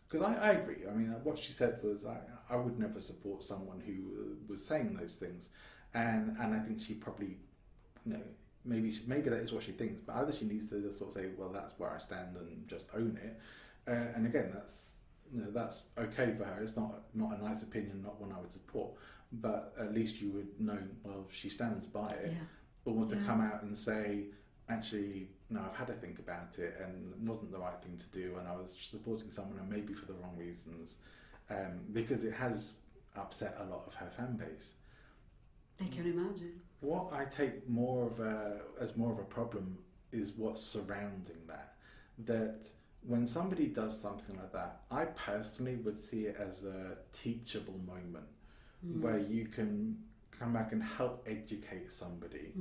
S1: because I agree. I mean, what she said was I would never support someone who was saying those things. And I think she probably, you know, maybe that is what she thinks, but either she needs to just sort of say, well, that's where I stand and just own it. And again, that's okay for her. It's not a nice opinion, not one I would support, but at least you would know, well, she stands by it. Or to come out and say, actually, no, I've had to think about it and it wasn't the right thing to do, and I was supporting someone and maybe for the wrong reasons, because it has upset a lot of her fan base.
S2: I can imagine.
S1: What I take as more of a problem is what's surrounding that. That when somebody does something like that, I personally would see it as a teachable moment where you can come back and help educate somebody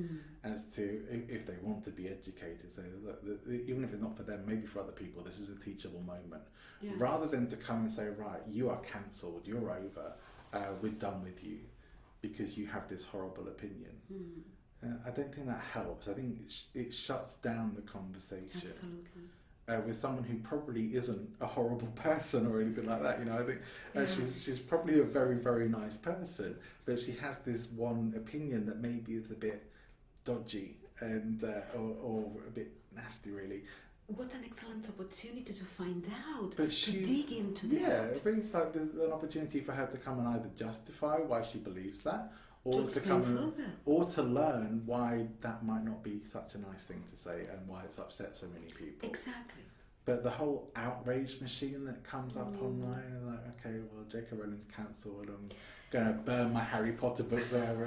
S1: as to if they want to be educated. So even if it's not for them, maybe for other people, this is a teachable moment. Yes. Rather than to come and say, right, you are cancelled, you're over, we're done with you, because you have this horrible opinion. I don't think that helps. I think it shuts down the conversation.
S2: Absolutely.
S1: With someone who probably isn't a horrible person or anything like that. You know, I think she's probably a very, very nice person, but she has this one opinion that maybe is a bit dodgy and or a bit nasty, really.
S2: What an excellent opportunity to find out, to dig into that.
S1: Yeah, it brings like there's an opportunity for her to come and either justify why she believes that, or to come or to learn why that might not be such a nice thing to say and why it's upset so many people.
S2: Exactly.
S1: But the whole outrage machine that comes up online, like, okay, well, J.K. Rowling's cancelled, I'm going to burn my Harry Potter books or whatever.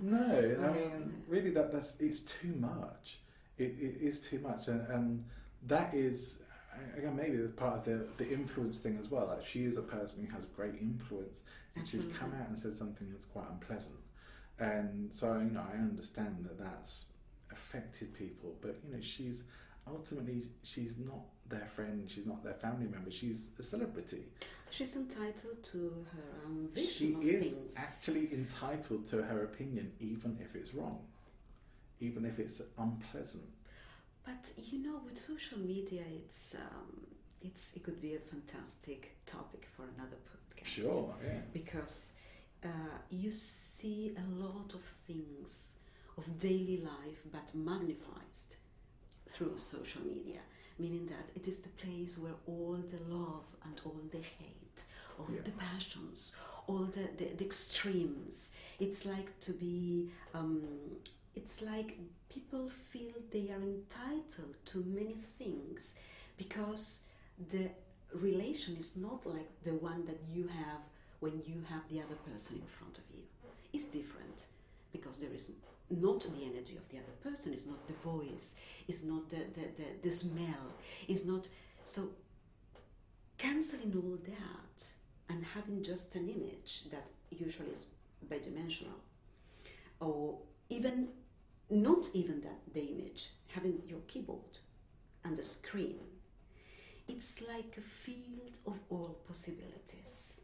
S1: No, I mean, really, that's it's too much. It is too much, and that is, again, maybe that's part of the influence thing as well. Like, she is a person who has great influence, and
S2: Absolutely.
S1: she's come out and said something that's quite unpleasant. And so, you know, I understand that that's affected people, but, you know, she's not their friend, she's not their family member, she's a celebrity.
S2: She's entitled to her own vision
S1: She
S2: of
S1: is
S2: things.
S1: actually entitled to her opinion, even if it's wrong, even if it's unpleasant.
S2: But you know, with social media, it could be a fantastic topic for another podcast.
S1: Sure, yeah.
S2: Because you see a lot of things of daily life, but magnified through social media, meaning that it is the place where all the love and all the hate, all the passions, all the extremes, it's like to be, it's like people feel they are entitled to many things because the relation is not like the one that you have when you have the other person in front of you. It's different because there is not the energy of the other person, it's not the voice, it's not the smell, it's not. So cancelling all that and having just an image that usually is bidimensional, or even not even that the image, having your keyboard and the screen, it's like a field of all possibilities.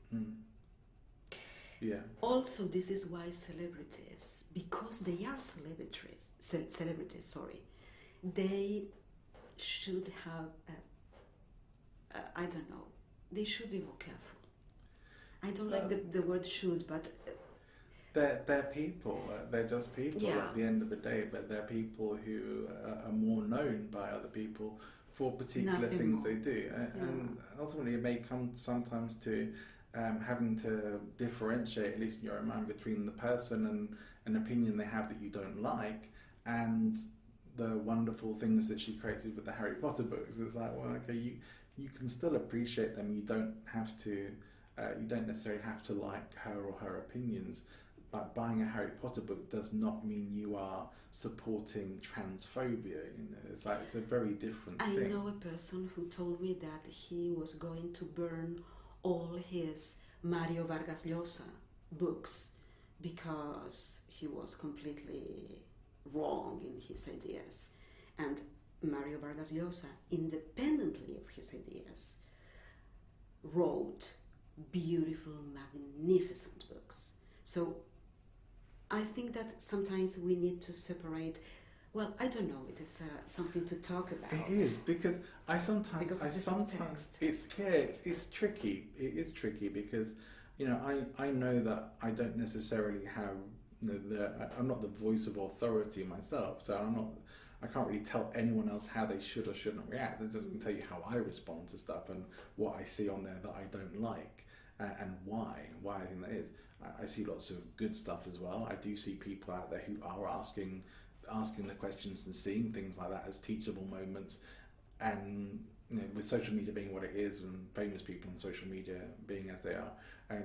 S1: Yeah.
S2: Also, this is why celebrities, because they are celebrities, they should have, I don't know, they should be more careful. I don't like the word should, but...
S1: They're people, they're just people at the end of the day, but they're people who are more known by other people for particular things they do. And ultimately it may come sometimes to having to differentiate, at least in your own mind, between the person and an opinion they have that you don't like and the wonderful things that she created with the Harry Potter books. It's like, well, okay, you can still appreciate them. You don't have to, you don't necessarily have to like her or her opinions. But buying a Harry Potter book does not mean you are supporting transphobia. You know, it's like, it's a very different thing.
S2: I know a person who told me that he was going to burn all his Mario Vargas Llosa books because he was completely wrong in his ideas. And Mario Vargas Llosa, independently of his ideas, wrote beautiful, magnificent books. So I think that sometimes we need to separate. Well, I don't know. It is something to talk about.
S1: It is, because I sometimes it's tricky. It is tricky because, you know, I know that I don't necessarily have, you know, I'm not the voice of authority myself, so I can't really tell anyone else how they should or shouldn't react. I just can tell you how I respond to stuff and what I see on there that I don't like and why I think that is. I see lots of good stuff as well. I do see people out there who are asking the questions and seeing things like that as teachable moments, and, you know, with social media being what it is and famous people on social media being as they are, and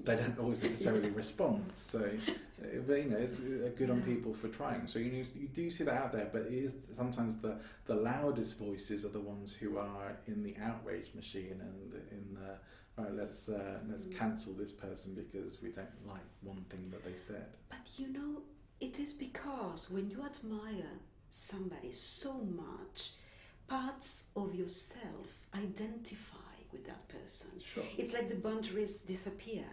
S1: they don't always necessarily respond. So, but, you know, it's good on people for trying. So, you know, you do see that out there, but it is sometimes the loudest voices are the ones who are in the outrage machine and in the, right, let's cancel this person because we don't like one thing that they said.
S2: But you know, it is because when you admire somebody so much, parts of yourself identify with that person.
S1: Sure.
S2: It's like the boundaries disappear.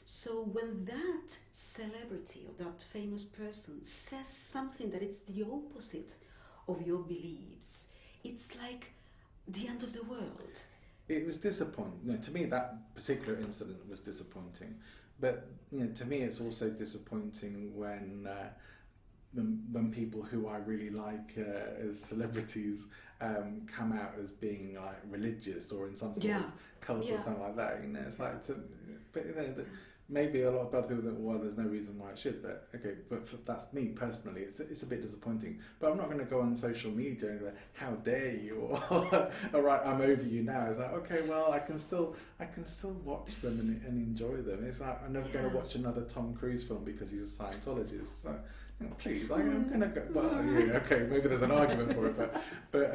S2: So when that celebrity or that famous person says something that is the opposite of your beliefs, it's like the end of the world.
S1: It was disappointing. You know, to me, that particular incident was disappointing. But, you know, to me, it's also disappointing when people who I really like as celebrities come out as being like religious or in some sort of cult or something like that. You know, it's like, but you know, maybe a lot of other people think, well, there's no reason why it should, but okay, but that's me personally. It's a bit disappointing. But I'm not going to go on social media and go, how dare you, or all right, I'm over you now. It's like, okay, well, I can still watch them and enjoy them. It's like, I'm never going to watch another Tom Cruise film because he's a Scientologist. So, you know, please, I'm going to go. Well, yeah, okay, maybe there's an argument for it, but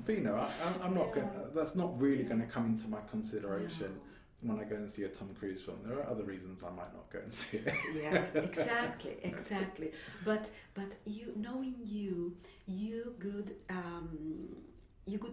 S1: you know, I'm not going. That's not really going to come into my consideration. When I go and see a Tom Cruise film. There are other reasons I might not go and see it.
S2: Yeah, exactly. But you, knowing you could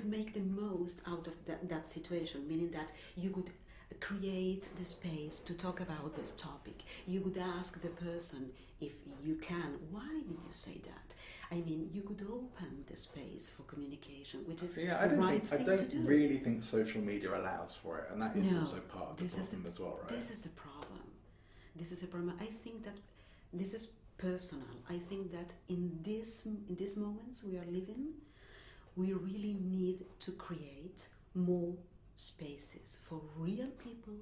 S2: make the most out of that situation, meaning that you could create the space to talk about this topic. You could ask the person, if you can, why did you say that? I mean, you could open the space for communication, which is the right thing to do.
S1: I don't really think social media allows for it, and that is also part of the problem as well, right?
S2: This is the problem. I think that this is personal. I think that in these moments we are living, we really need to create more spaces for real people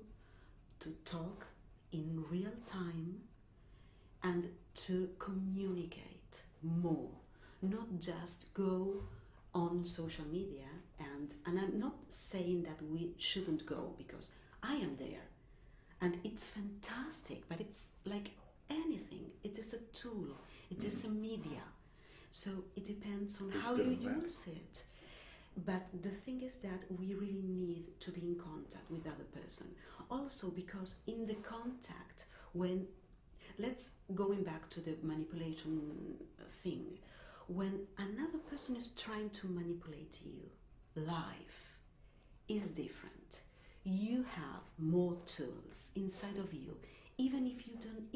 S2: to talk in real time and to communicate more, not just go on social media and I'm not saying that we shouldn't go, because I am there and it's fantastic, but it's like anything, it is a tool, it is a media, so it depends on how you use it. But the thing is that we really need to be in contact with the other person, also because in the contact, when let's going back to the manipulation thing, when another person is trying to manipulate you, life is different. You have more tools inside of you, even if you don't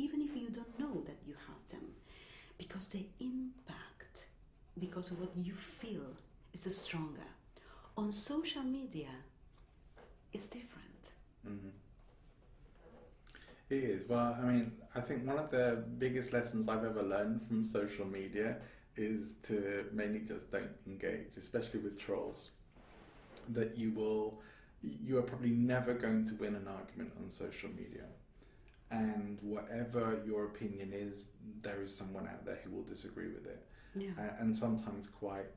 S2: know that you have them, because the impact, because of what you feel, is stronger. On social media, it's different.
S1: Mm-hmm. It is. Well, I mean, I think one of the biggest lessons I've ever learned from social media is to mainly just don't engage, especially with trolls. That you are probably never going to win an argument on social media. And whatever your opinion is, there is someone out there who will disagree with it.
S2: Yeah.
S1: And sometimes quite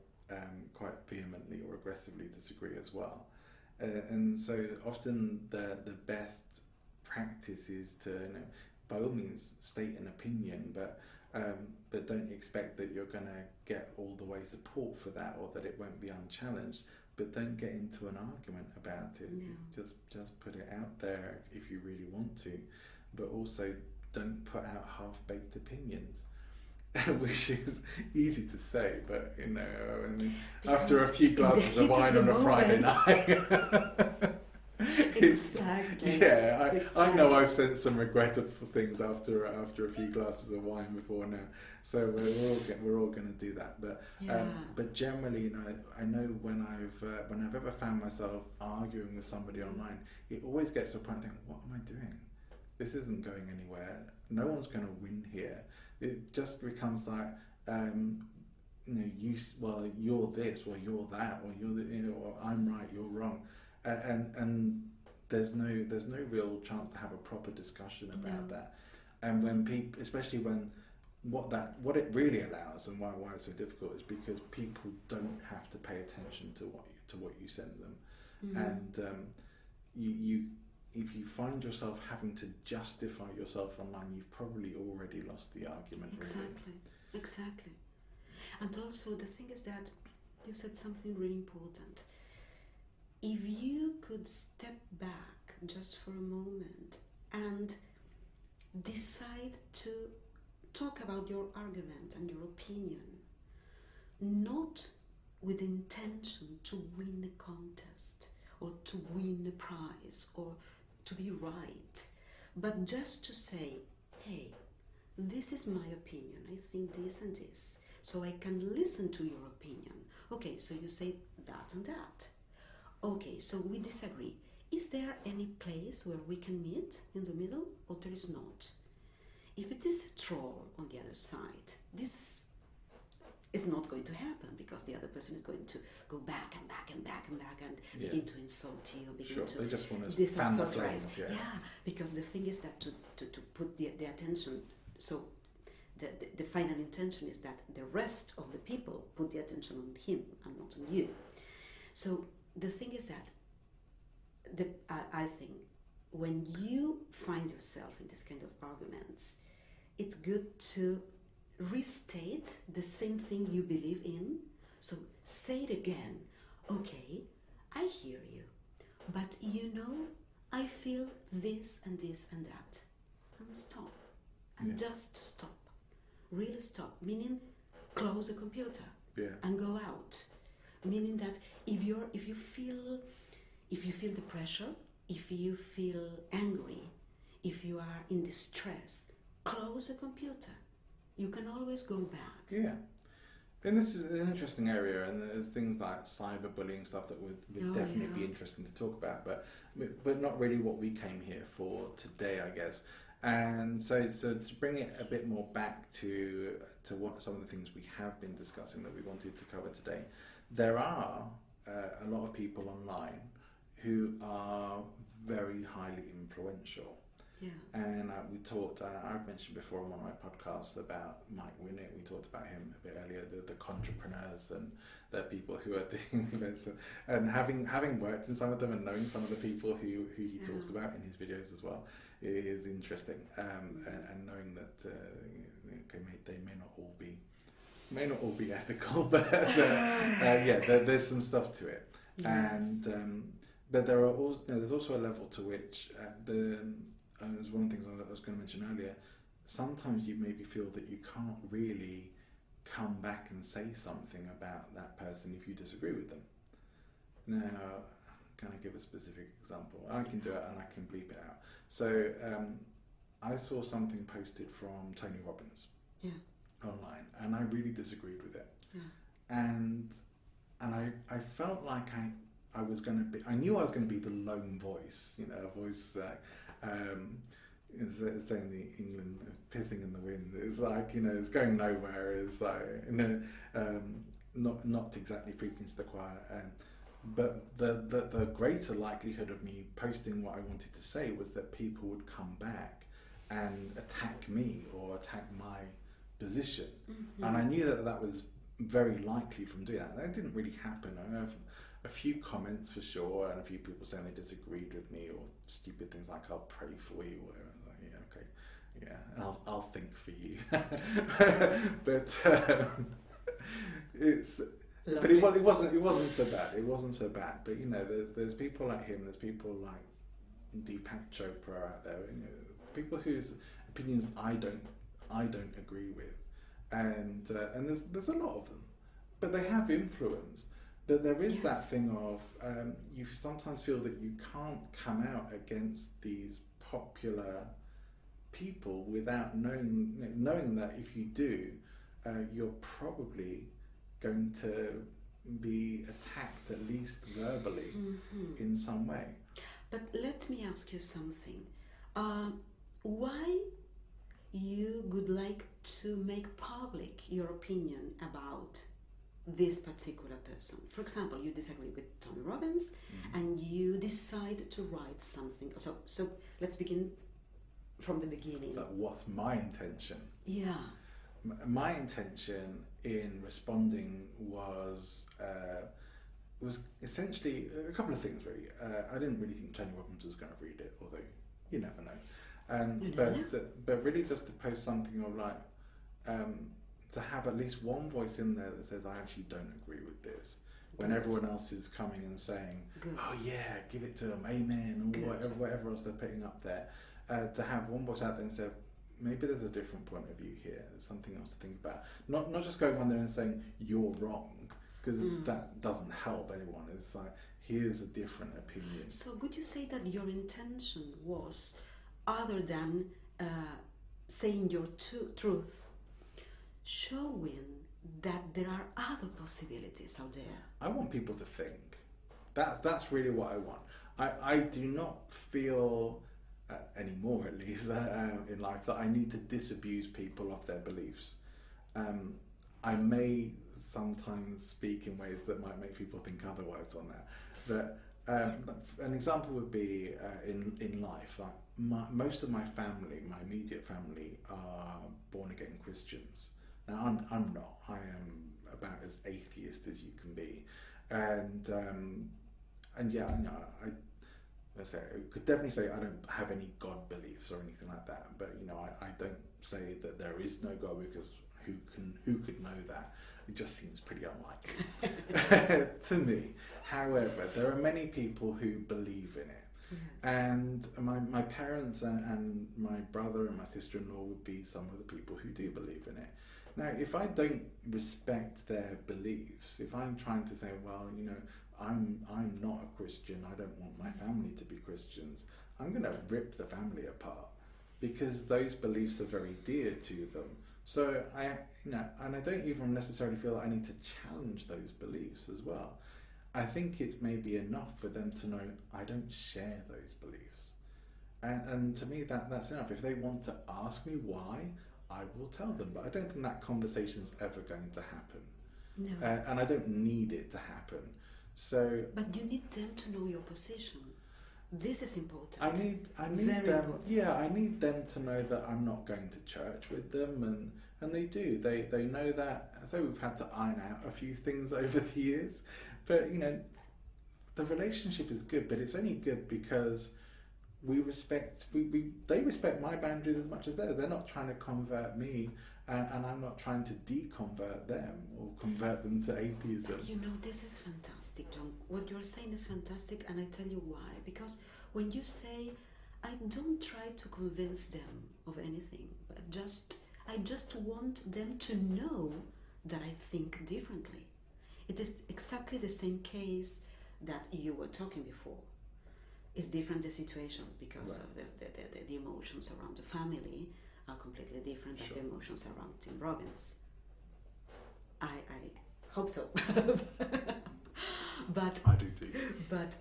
S1: vehemently or aggressively disagree as well. And so often the best practice is to, by all means, state an opinion, but don't expect that you're going to get all the way support for that, or that it won't be unchallenged. But don't get into an argument about it.
S2: No.
S1: Just put it out there if you really want to, but also don't put out half-baked opinions. Which is easy to say, but after a few glasses of wine on a Friday night.
S2: Exactly.
S1: Yeah, I know I've said some regrettable things after a few glasses of wine before now, so we're all going to do that. But generally, I know when I've ever found myself arguing with somebody online, it always gets to a point I think, what am I doing? This isn't going anywhere. No one's going to win here. It just becomes like, you're this, or you're that, or or I'm right, you're wrong, and there's no real chance to have a proper discussion about that. And when people, especially when what it really allows, and why it's so difficult, is because people don't have to pay attention to what you send them, and you. If you find yourself having to justify yourself online, you've probably already lost the argument.
S2: Exactly. And also the thing is that you said something really important. If you could step back just for a moment and decide to talk about your argument and your opinion, not with intention to win a contest or to win a prize or to be right, but just to say, hey, this is my opinion, I think this and this, so I can listen to your opinion. Okay, so you say that and that. Okay, so we disagree. Is there any place where we can meet in the middle, or there is not? If it is a troll on the other side, this it's not going to happen, because the other person is going to go back and back and back and back and begin to insult you, begin to
S1: they just want to fan the flames.
S2: Yeah, because the thing is that to put the attention, so the final intention is that the rest of the people put the attention on him and not on you. So the thing is that I think when you find yourself in this kind of arguments, it's good to restate the same thing you believe in. So say it again. Okay, I hear you, but I feel this and this and that. And stop. And just stop. Really stop. Meaning close the computer and go out. Meaning that if you feel the pressure, if you feel angry, if you are in distress, close the computer. You can always go back.
S1: Yeah. And this is an interesting area, and there's things like cyberbullying stuff that would definitely be interesting to talk about, but not really what we came here for today, I guess. And so to bring it a bit more back to what some of the things we have been discussing that we wanted to cover today, there are a lot of people online who are very highly influential.
S2: Yes.
S1: And we talked, I've mentioned before on one of my podcasts about Mike Winnick. We talked about him a bit earlier, the entrepreneurs and the people who are doing this. And having worked in some of them and knowing some of the people who he talks about in his videos as well, it is interesting. And knowing that they may not all be ethical, but there's some stuff to it. Yes. And but there's also a level to which there's one of the things I was going to mention earlier. Sometimes you maybe feel that you can't really come back and say something about that person if you disagree with them. Now, can I give a specific example? I can do it and I can bleep it out. So I saw something posted from Tony Robbins online, and I really disagreed with it. And I felt like I was going to be. I knew I was going to be the lone voice, a voice it's saying the England pissing in the wind. It's like it's going nowhere. It's like not exactly preaching to the choir. But the greater likelihood of me posting what I wanted to say was that people would come back and attack me or attack my position, and I knew that was very likely from doing that. That didn't really happen. I have a few comments for sure, and a few people saying they disagreed with me, or stupid things like "I'll pray for you," or I'll think for you. But it's. Lovely. But it wasn't so bad. It wasn't so bad. But there's people like him. There's people like Deepak Chopra out there. People whose opinions I don't agree with, and there's a lot of them, but they have influence. That there is that thing of you sometimes feel that you can't come out against these popular people without knowing that if you do, you're probably going to be attacked, at least verbally, in some way.
S2: But let me ask you something. Why you would like to make public your opinion about this particular person? For example, you disagree with Tony Robbins, and you decide to write something. So let's begin from the beginning.
S1: But what's my intention?
S2: Yeah.
S1: My intention in responding was essentially a couple of things, really. I didn't really think Tony Robbins was going to read it, although you never know. But really just to post something of like, to have at least one voice in there that says, I actually don't agree with this. When everyone else is coming and saying, oh yeah, give it to them, amen, or whatever else they're putting up there. To have one voice out there and say, maybe there's a different point of view here. There's something else to think about. Not just going on there and saying you're wrong, because that doesn't help anyone. It's like, here's a different opinion.
S2: So would you say that your intention was, other than saying your truth, showing that there are other possibilities out there?
S1: I want people to think. That's really what I want. I do not feel anymore, at least in life, that I need to disabuse people of their beliefs. I may sometimes speak in ways that might make people think otherwise on that. But an example would be in life. Like most of my family, my immediate family, are born again Christians. Now I'm not. I am about as atheist as you can be, and yeah, I could definitely say I don't have any God beliefs or anything like that. But I don't say that there is no God, because who could know that? It just seems pretty unlikely to me. However, there are many people who believe in it. Yes. And my parents and my brother and my sister-in-law would be some of the people who do believe in it. Now, if I don't respect their beliefs, if I'm trying to say, well, I'm not a Christian, I don't want my family to be Christians, I'm going to rip the family apart, because those beliefs are very dear to them. So and I don't even necessarily feel that I need to challenge those beliefs as well. I think it's maybe enough for them to know I don't share those beliefs. And to me, that's enough. If they want to ask me why, I will tell them. But I don't think that conversation's ever going to happen.
S2: No.
S1: And I don't need it to happen. So.
S2: But you need them to know your position. This is important.
S1: I need
S2: Very
S1: them.
S2: important.
S1: Yeah, I need them to know that I'm not going to church with them, and they do. They know that. So we've had to iron out a few things over the years, but the relationship is good. But it's only good because they respect my boundaries as much as theirs. They're not trying to convert me, and I'm not trying to deconvert them or convert them to atheism.
S2: But this is fantastic, John. What you're saying is fantastic, and I tell you why. Because when you say, I don't try to convince them of anything, but I just want them to know that I think differently. It is exactly the same case that you were talking before. It's different, the situation, because
S1: right.
S2: of the emotions around the family are completely different than
S1: Sure.
S2: the emotions around Tim Robbins. I hope so. But
S1: I do too.
S2: But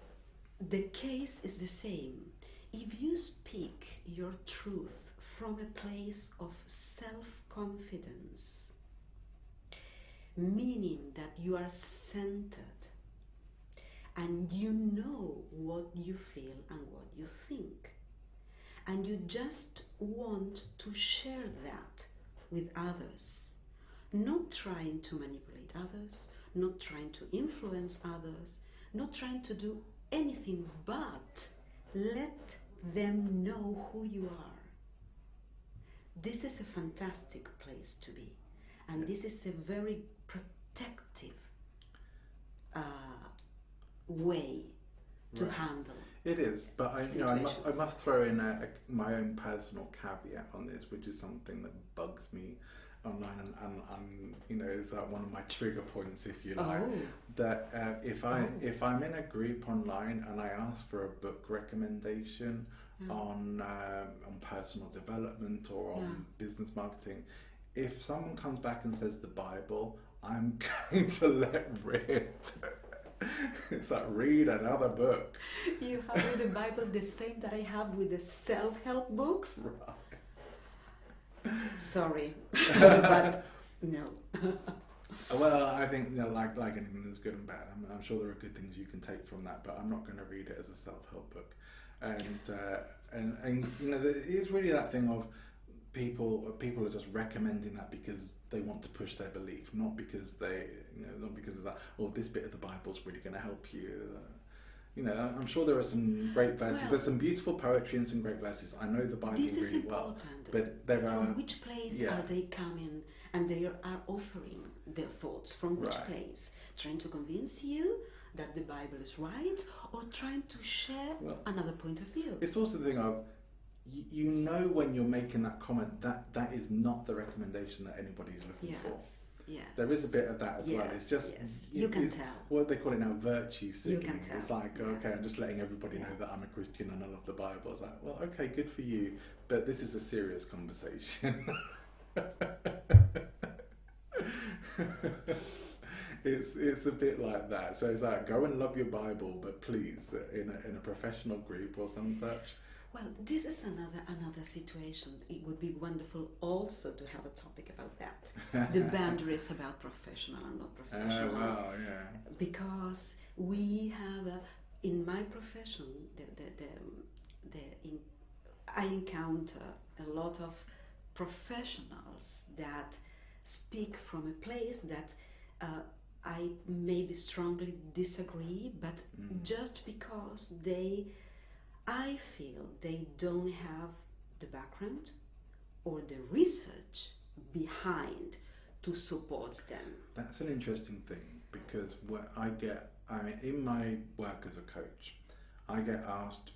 S2: the case is the same. If you speak your truth from a place of self-confidence, meaning that you are centered and you know what you feel and what you think, and you just want to share that with others, not trying to manipulate others, not trying to influence others, not trying to do anything but let them know who you are. This is a fantastic place to be, and this is a very protective way to handle.
S1: It is, but I must throw in my own personal caveat on this, which is something that bugs me online, and is like one of my trigger points, if you like. That if I'm in a group online and I ask for a book recommendation on personal development or on business marketing, if someone comes back and says the Bible, I'm going to let rip. It's like, read another book.
S2: You have with the Bible the same that I have with the self-help books?
S1: Right.
S2: Sorry, but no.
S1: Well, I think like anything, there's good and bad. I'm sure there are good things you can take from that, but I'm not going to read it as a self-help book. And there is really that thing of people are just recommending that because they want to push their belief, not because not because of that. Oh, this bit of the Bible's really going to help you. I'm sure there are some great verses. There's some beautiful poetry and some great verses. I know the Bible really well, but there are.
S2: From which place are they coming? And they are offering their thoughts. From which place? Trying to convince you that the Bible is right, or trying to share another point of view?
S1: It's also the thing of, when you're making that comment, that is not the recommendation that anybody's looking for.
S2: Yes.
S1: There is a bit of that as well. It's just
S2: you can tell.
S1: What they call it now, virtue signaling.
S2: You can tell.
S1: It's like, okay, I'm just letting everybody know that I'm a Christian and I love the Bible. It's like, well, okay, good for you, but this is a serious conversation. It's a bit like that. So it's like, go and love your Bible, but please, in a professional group or some such,
S2: Well, this is another situation. It would be wonderful also to have a topic about that. The boundaries about professional and not professional.
S1: Well, yeah.
S2: Because we have, in my profession, I encounter a lot of professionals that speak from a place that I maybe strongly disagree, but just because I feel they don't have the background or the research behind to support them.
S1: That's an interesting thing, because in my work as a coach, I get asked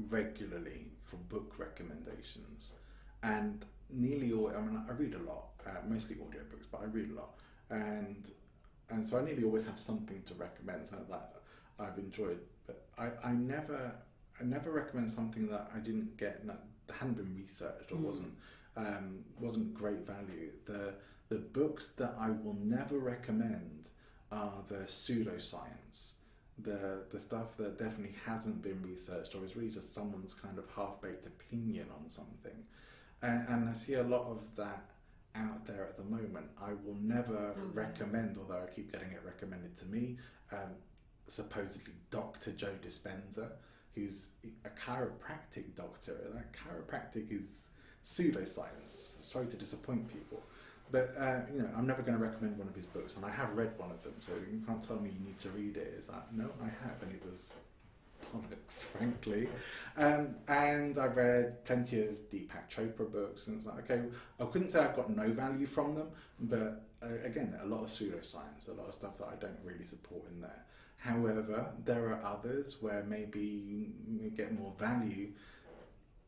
S1: regularly for book recommendations, and nearly all, I read a lot, mostly audiobooks, but I read a lot, and so I nearly always have something to recommend, something that I've enjoyed, but I never recommend something that I didn't get, that hadn't been researched or wasn't great value. The books that I will never recommend are the pseudoscience, the stuff that definitely hasn't been researched or is really just someone's kind of half-baked opinion on something. And I see a lot of that out there at the moment. I will never recommend, although I keep getting it recommended to me, supposedly Dr. Joe Dispenza, who's a chiropractic doctor. That chiropractic is pseudoscience. Sorry to disappoint people. But, I'm never going to recommend one of his books, and I have read one of them, so you can't tell me you need to read it. It's like, no, I have, and it was bollocks, frankly. And I've read plenty of Deepak Chopra books, and it's like, okay, I couldn't say I've got no value from them, but again, a lot of pseudoscience, a lot of stuff that I don't really support in there. However, there are others where maybe you get more value.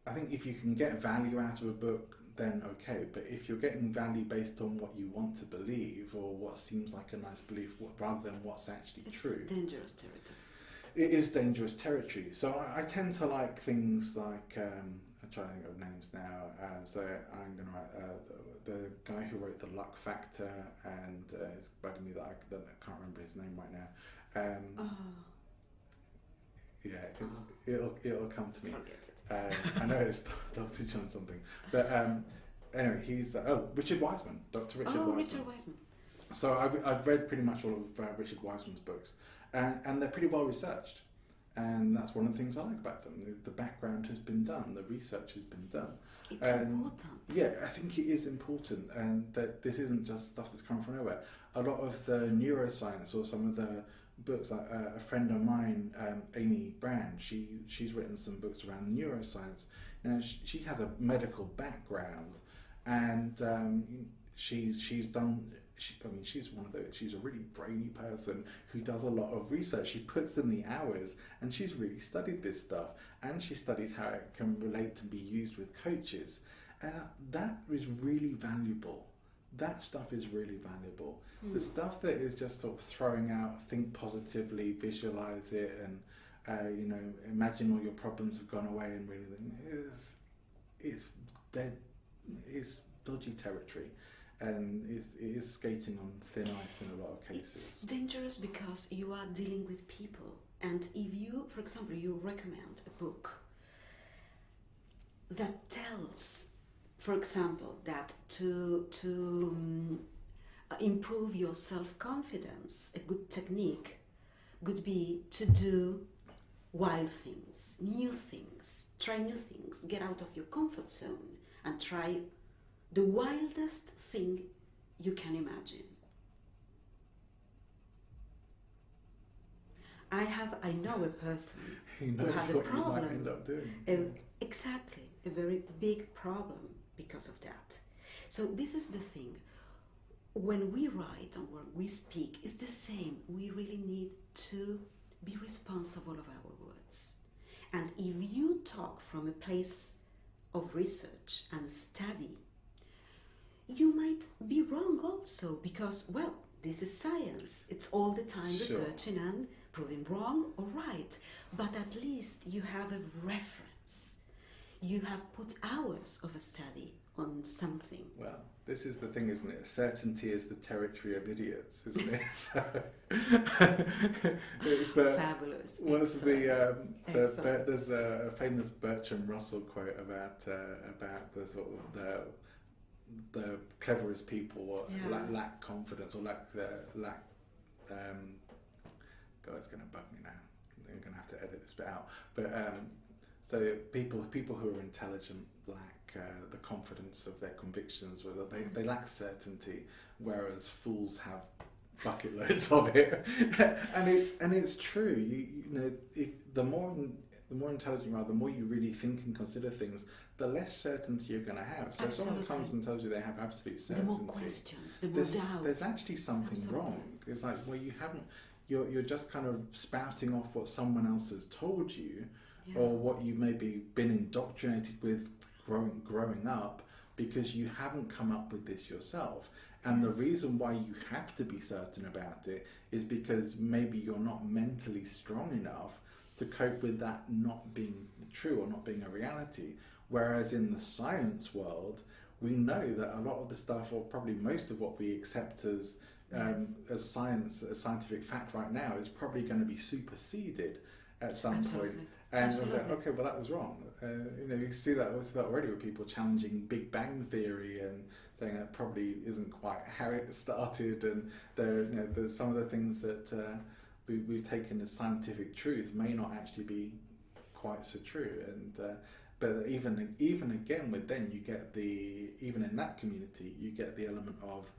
S1: I think if you can get value out of a book, then okay, but if you're getting value based on what you want to believe or what seems like a nice belief rather than what's actually true,
S2: it's dangerous territory.
S1: It is dangerous territory. So I tend to like things like, I'm trying to think of names now, so I'm going to write the guy who wrote The Luck Factor, and it's bugging me that I can't remember his name right now. Yeah, it'll come to me.
S2: Forget it.
S1: I know it's Dr. John something, but anyway, he's Richard Wiseman, Dr. Richard Wiseman.
S2: Richard Wiseman.
S1: So I've read pretty much all of Richard Wiseman's books, and they're pretty well researched, and that's one of the things I like about them. The background has been done, the research has been done.
S2: It's important.
S1: Yeah, I think it is important, and that this isn't just stuff that's coming from nowhere. A lot of the neuroscience or some of the books, like a friend of mine, Amy Brand, she's written some books around neuroscience. Now she has a medical background, and she's a really brainy person who does a lot of research. She puts in the hours, and she's really studied this stuff, and she studied how it can relate to be used with coaches. That is really valuable. That stuff is really valuable. The stuff that is just sort of throwing out, think positively, visualize it, and imagine all your problems have gone away and really it's dead. It's dodgy territory, and it is skating on thin ice in a lot of cases.
S2: It's dangerous because you are dealing with people, and if you, for example, you recommend a book that tells, for example, that to improve your self-confidence, a good technique would be to do wild things, new things, try new things, get out of your comfort zone and try the wildest thing you can imagine. I know a person who has a problem.
S1: You might end up doing.
S2: Exactly, a very big problem because of that. So this is the thing. When we write and when we speak, it's the same. We really need to be responsible of our words. And if you talk from a place of research and study, you might be wrong also, because, well, this is science. It's all the time researching and proving wrong or right. But at least you have a reference. You have put hours of a study on something.
S1: Well, this is the thing, isn't it? Certainty is the territory of idiots, isn't it? So it's the
S2: Fabulous.
S1: what's
S2: Excellent.
S1: there's a famous Bertrand Russell quote about the sort of the cleverest people or lack confidence or lack God, it's going to bug me now. I'm going to have to edit this bit out. But so people who are intelligent lack the confidence of their convictions, whether they lack certainty, whereas fools have bucket loads of it. and it's true. You know, if the more intelligent you are, the more you really think and consider things, the less certainty you're going to have. So if someone comes and tells you they have absolute certainty,
S2: the more questions, the more doubts.
S1: There's actually something wrong. It's like, well, you haven't. You're just kind of spouting off what someone else has told you, or what you've maybe been indoctrinated with growing up, because you haven't come up with this yourself. And the reason why you have to be certain about it is because maybe you're not mentally strong enough to cope with that not being true or not being a reality. Whereas in the science world, we know that a lot of the stuff, or probably most of what we accept as science, as scientific fact right now, is probably going to be superseded at some point. And I was like, okay, well, that was wrong. You see that already with people challenging Big Bang Theory and saying that probably isn't quite how it started. And there's some of the things that we've taken as scientific truths may not actually be quite so true. And but even again with then you get even in that community you get the element of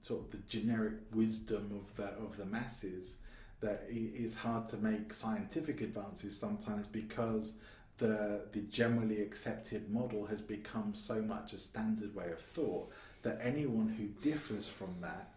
S1: sort of the generic wisdom of the masses, that it's hard to make scientific advances sometimes because the generally accepted model has become so much a standard way of thought that anyone who differs from that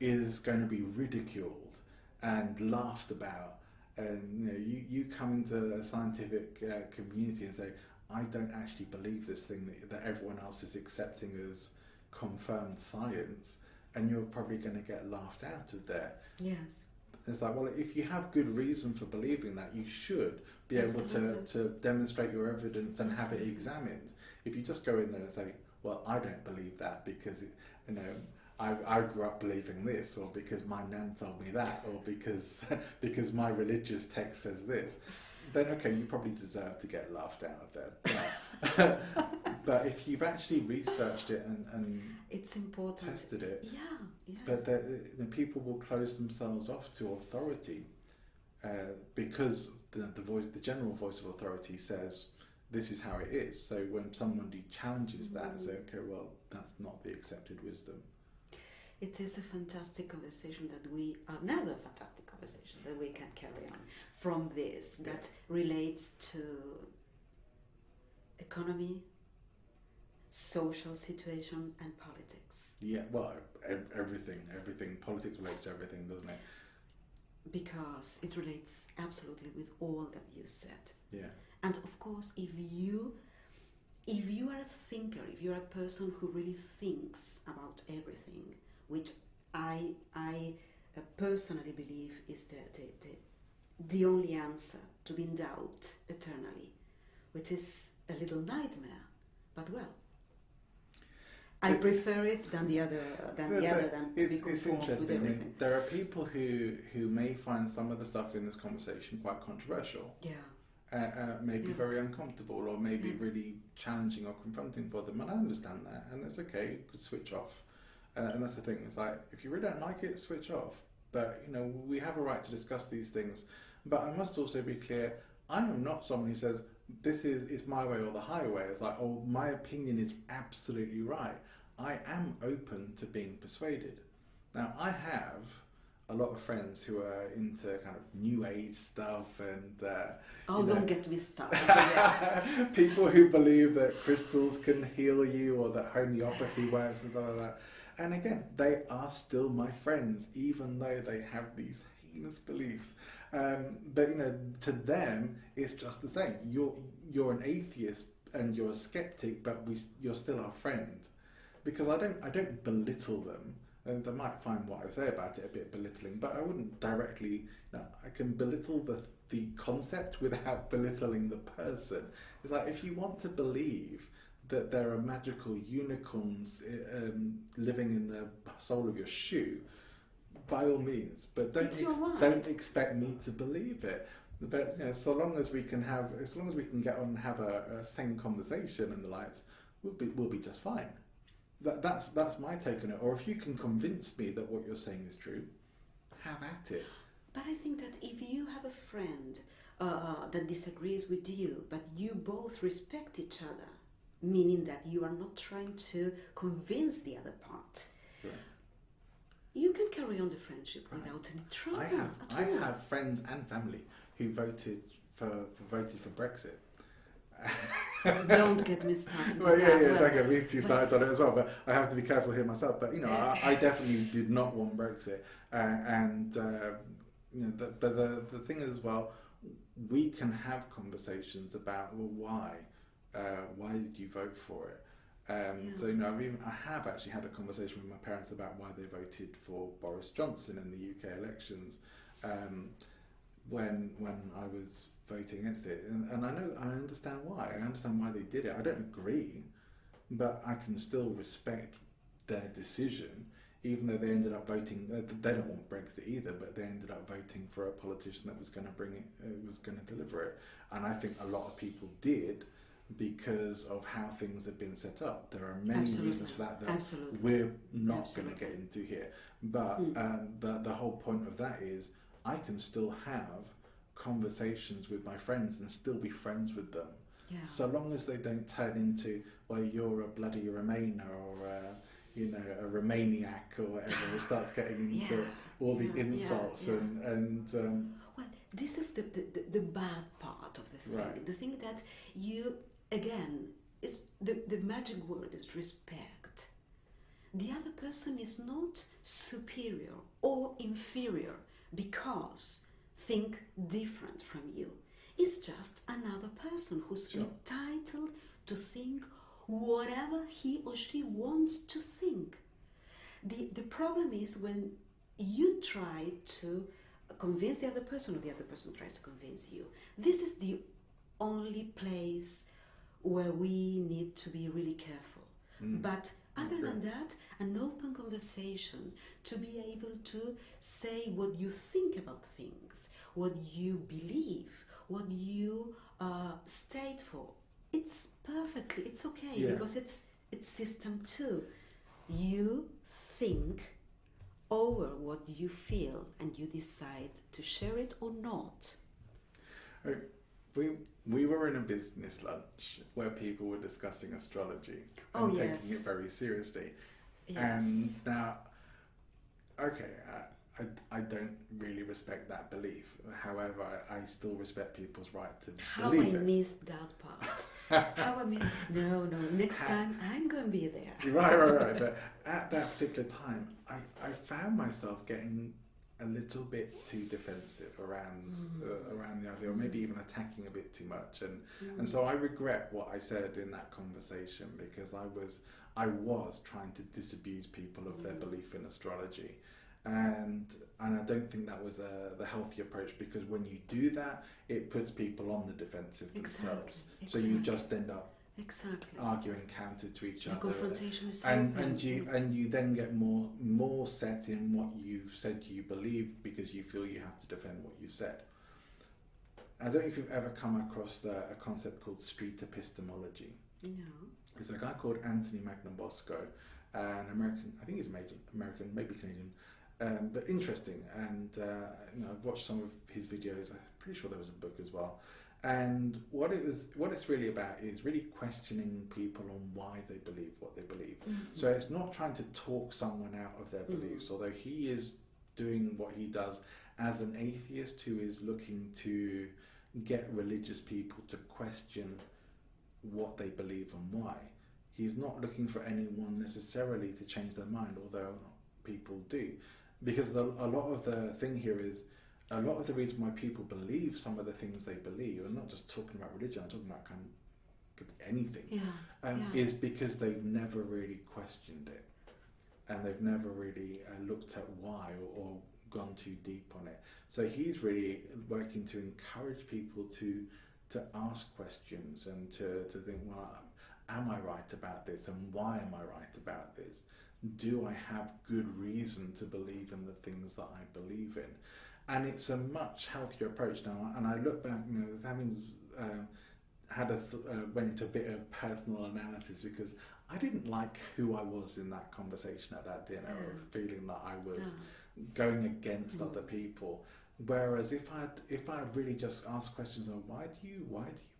S1: is going to be ridiculed and laughed about. And you come into a scientific community and say, I don't actually believe this thing that everyone else is accepting as confirmed science, and you're probably going to get laughed out of there.
S2: Yes.
S1: It's like, well, if you have good reason for believing that, you should be able to demonstrate your evidence and have it examined. If you just go in there and say, well, I don't believe that because I grew up believing this, or because my nan told me that, or because my religious text says this, then okay, you probably deserve to get laughed out of there. But if you've actually researched it and
S2: it's important.
S1: Tested it,
S2: yeah.
S1: But the people will close themselves off to authority because the general voice of authority says this is how it is. So when somebody challenges that, say, okay, well, that's not the accepted wisdom.
S2: It is a fantastic conversation another fantastic conversation that we can carry on from this that relates to economy, social situation, and politics.
S1: Yeah, well, everything. Politics relates to everything, doesn't it?
S2: Because it relates absolutely with all that you said.
S1: Yeah.
S2: And of course, if you are a thinker, if you're a person who really thinks about everything, which I personally believe is the only answer to be in doubt eternally, which is a little nightmare, but well, I prefer it than to be conformed with everything.
S1: I mean, there are people who may find some of the stuff in this conversation quite controversial.
S2: Yeah.
S1: Maybe very uncomfortable, or maybe really challenging or confronting for them, and I understand that, and it's okay. You could switch off, and that's the thing. It's like, if you really don't like it, switch off. But we have a right to discuss these things. But I must also be clear: I am not someone who says this is my way or the highway. It's like, oh, my opinion is absolutely right. I am open to being persuaded. Now, I have a lot of friends who are into kind of new age stuff and
S2: don't get me started.
S1: People who believe that crystals can heal you, or that homeopathy works and stuff like that. And again, they are still my friends, even though they have these heinous beliefs. But to them, it's just the same. You're an atheist and you're a skeptic, but you're still our friend, because I don't belittle them. And they might find what I say about it a bit belittling, but I wouldn't directly. I can belittle the concept without belittling the person. It's like, if you want to believe that there are magical unicorns living in the sole of your shoe, by all means, but don't expect me to believe it. But so long as we can get on and have a sane conversation and the likes, we'll be just fine. That's my take on it. Or if you can convince me that what you're saying is true, have at it.
S2: But I think that if you have a friend that disagrees with you, but you both respect each other, meaning that you are not trying to convince the other part,
S1: Right.
S2: you can carry on the friendship without any trouble.
S1: I have friends and family who voted for Brexit.
S2: Don't get me started.
S1: Well, don't get me too started on it as well. But I have to be careful here myself. But I definitely did not want Brexit, but the thing is, well, we can have conversations about why did you vote for it. So I have actually had a conversation with my parents about why they voted for Boris Johnson in the UK elections when I was voting against it, and I understand why. I understand why they did it. I don't agree, but I can still respect their decision, even though they ended up voting. They don't want Brexit either, but they ended up voting for a politician that was going to bring it, was going to deliver it. And I think a lot of people did, because of how things have been set up. There are many reasons for that we're not going to get into here. But the whole point of that is I can still have conversations with my friends and still be friends with them. Yeah. So long as they don't turn into, well, you're a bloody Remainer or a Romaniac or whatever. It starts getting into all the insults and
S2: well, this is the bad part of the thing. Right. The thing that you, again, is the magic word is respect. The other person is not superior or inferior because think different from you. It's just another person who's entitled to think whatever he or she wants to think. The problem is when you try to convince the other person or the other person tries to convince you. This is the only place where we need to be really careful. But other than that, an open conversation to be able to say what you think about things, what you believe, what you state for. It's okay because it's system 2. You think over what you feel and you decide to share it or not.
S1: We were in a business lunch where people were discussing astrology and taking it very seriously. Yes. And now, I don't really respect that belief. However, I still respect people's right to believe it.
S2: I missed that part. No, next time I'm going to be there.
S1: Right. But at that particular time, I found myself getting a little bit too defensive around the idea, or maybe even attacking a bit too much, and so I regret what I said in that conversation, because I was trying to disabuse people of their belief in astrology, and I don't think that was the healthy approach, because when you do that, it puts people on the defensive themselves. So you just end up arguing counter to each other. The confrontation is and you then get more set in what you've said you believe, because you feel you have to defend what you've said. I don't know if you've ever come across a concept called street epistemology.
S2: No.
S1: It's a guy called Anthony Magnabosco, an American. I think he's American, maybe Canadian, but interesting. And I've watched some of his videos. I'm pretty sure there was a book as well. And what it's really about is really questioning people on why they believe what they believe. So it's not trying to talk someone out of their beliefs, although he is doing what he does as an atheist who is looking to get religious people to question what they believe and why. He's not looking for anyone necessarily to change their mind, although people do. Because a lot of the thing here is, a lot of the reason why people believe some of the things they believe, and not just talking about religion, I'm talking about could be anything, is because they've never really questioned it, and they've never really looked at why or gone too deep on it. So he's really working to encourage people to ask questions and to think, well, am I right about this, and why am I right about this? Do I have good reason to believe in the things that I believe in? And it's a much healthier approach now. And I look back, having went into a bit of personal analysis, because I didn't like who I was in that conversation at that dinner, of feeling that I was going against other people. Whereas if I'd really just asked questions on why do you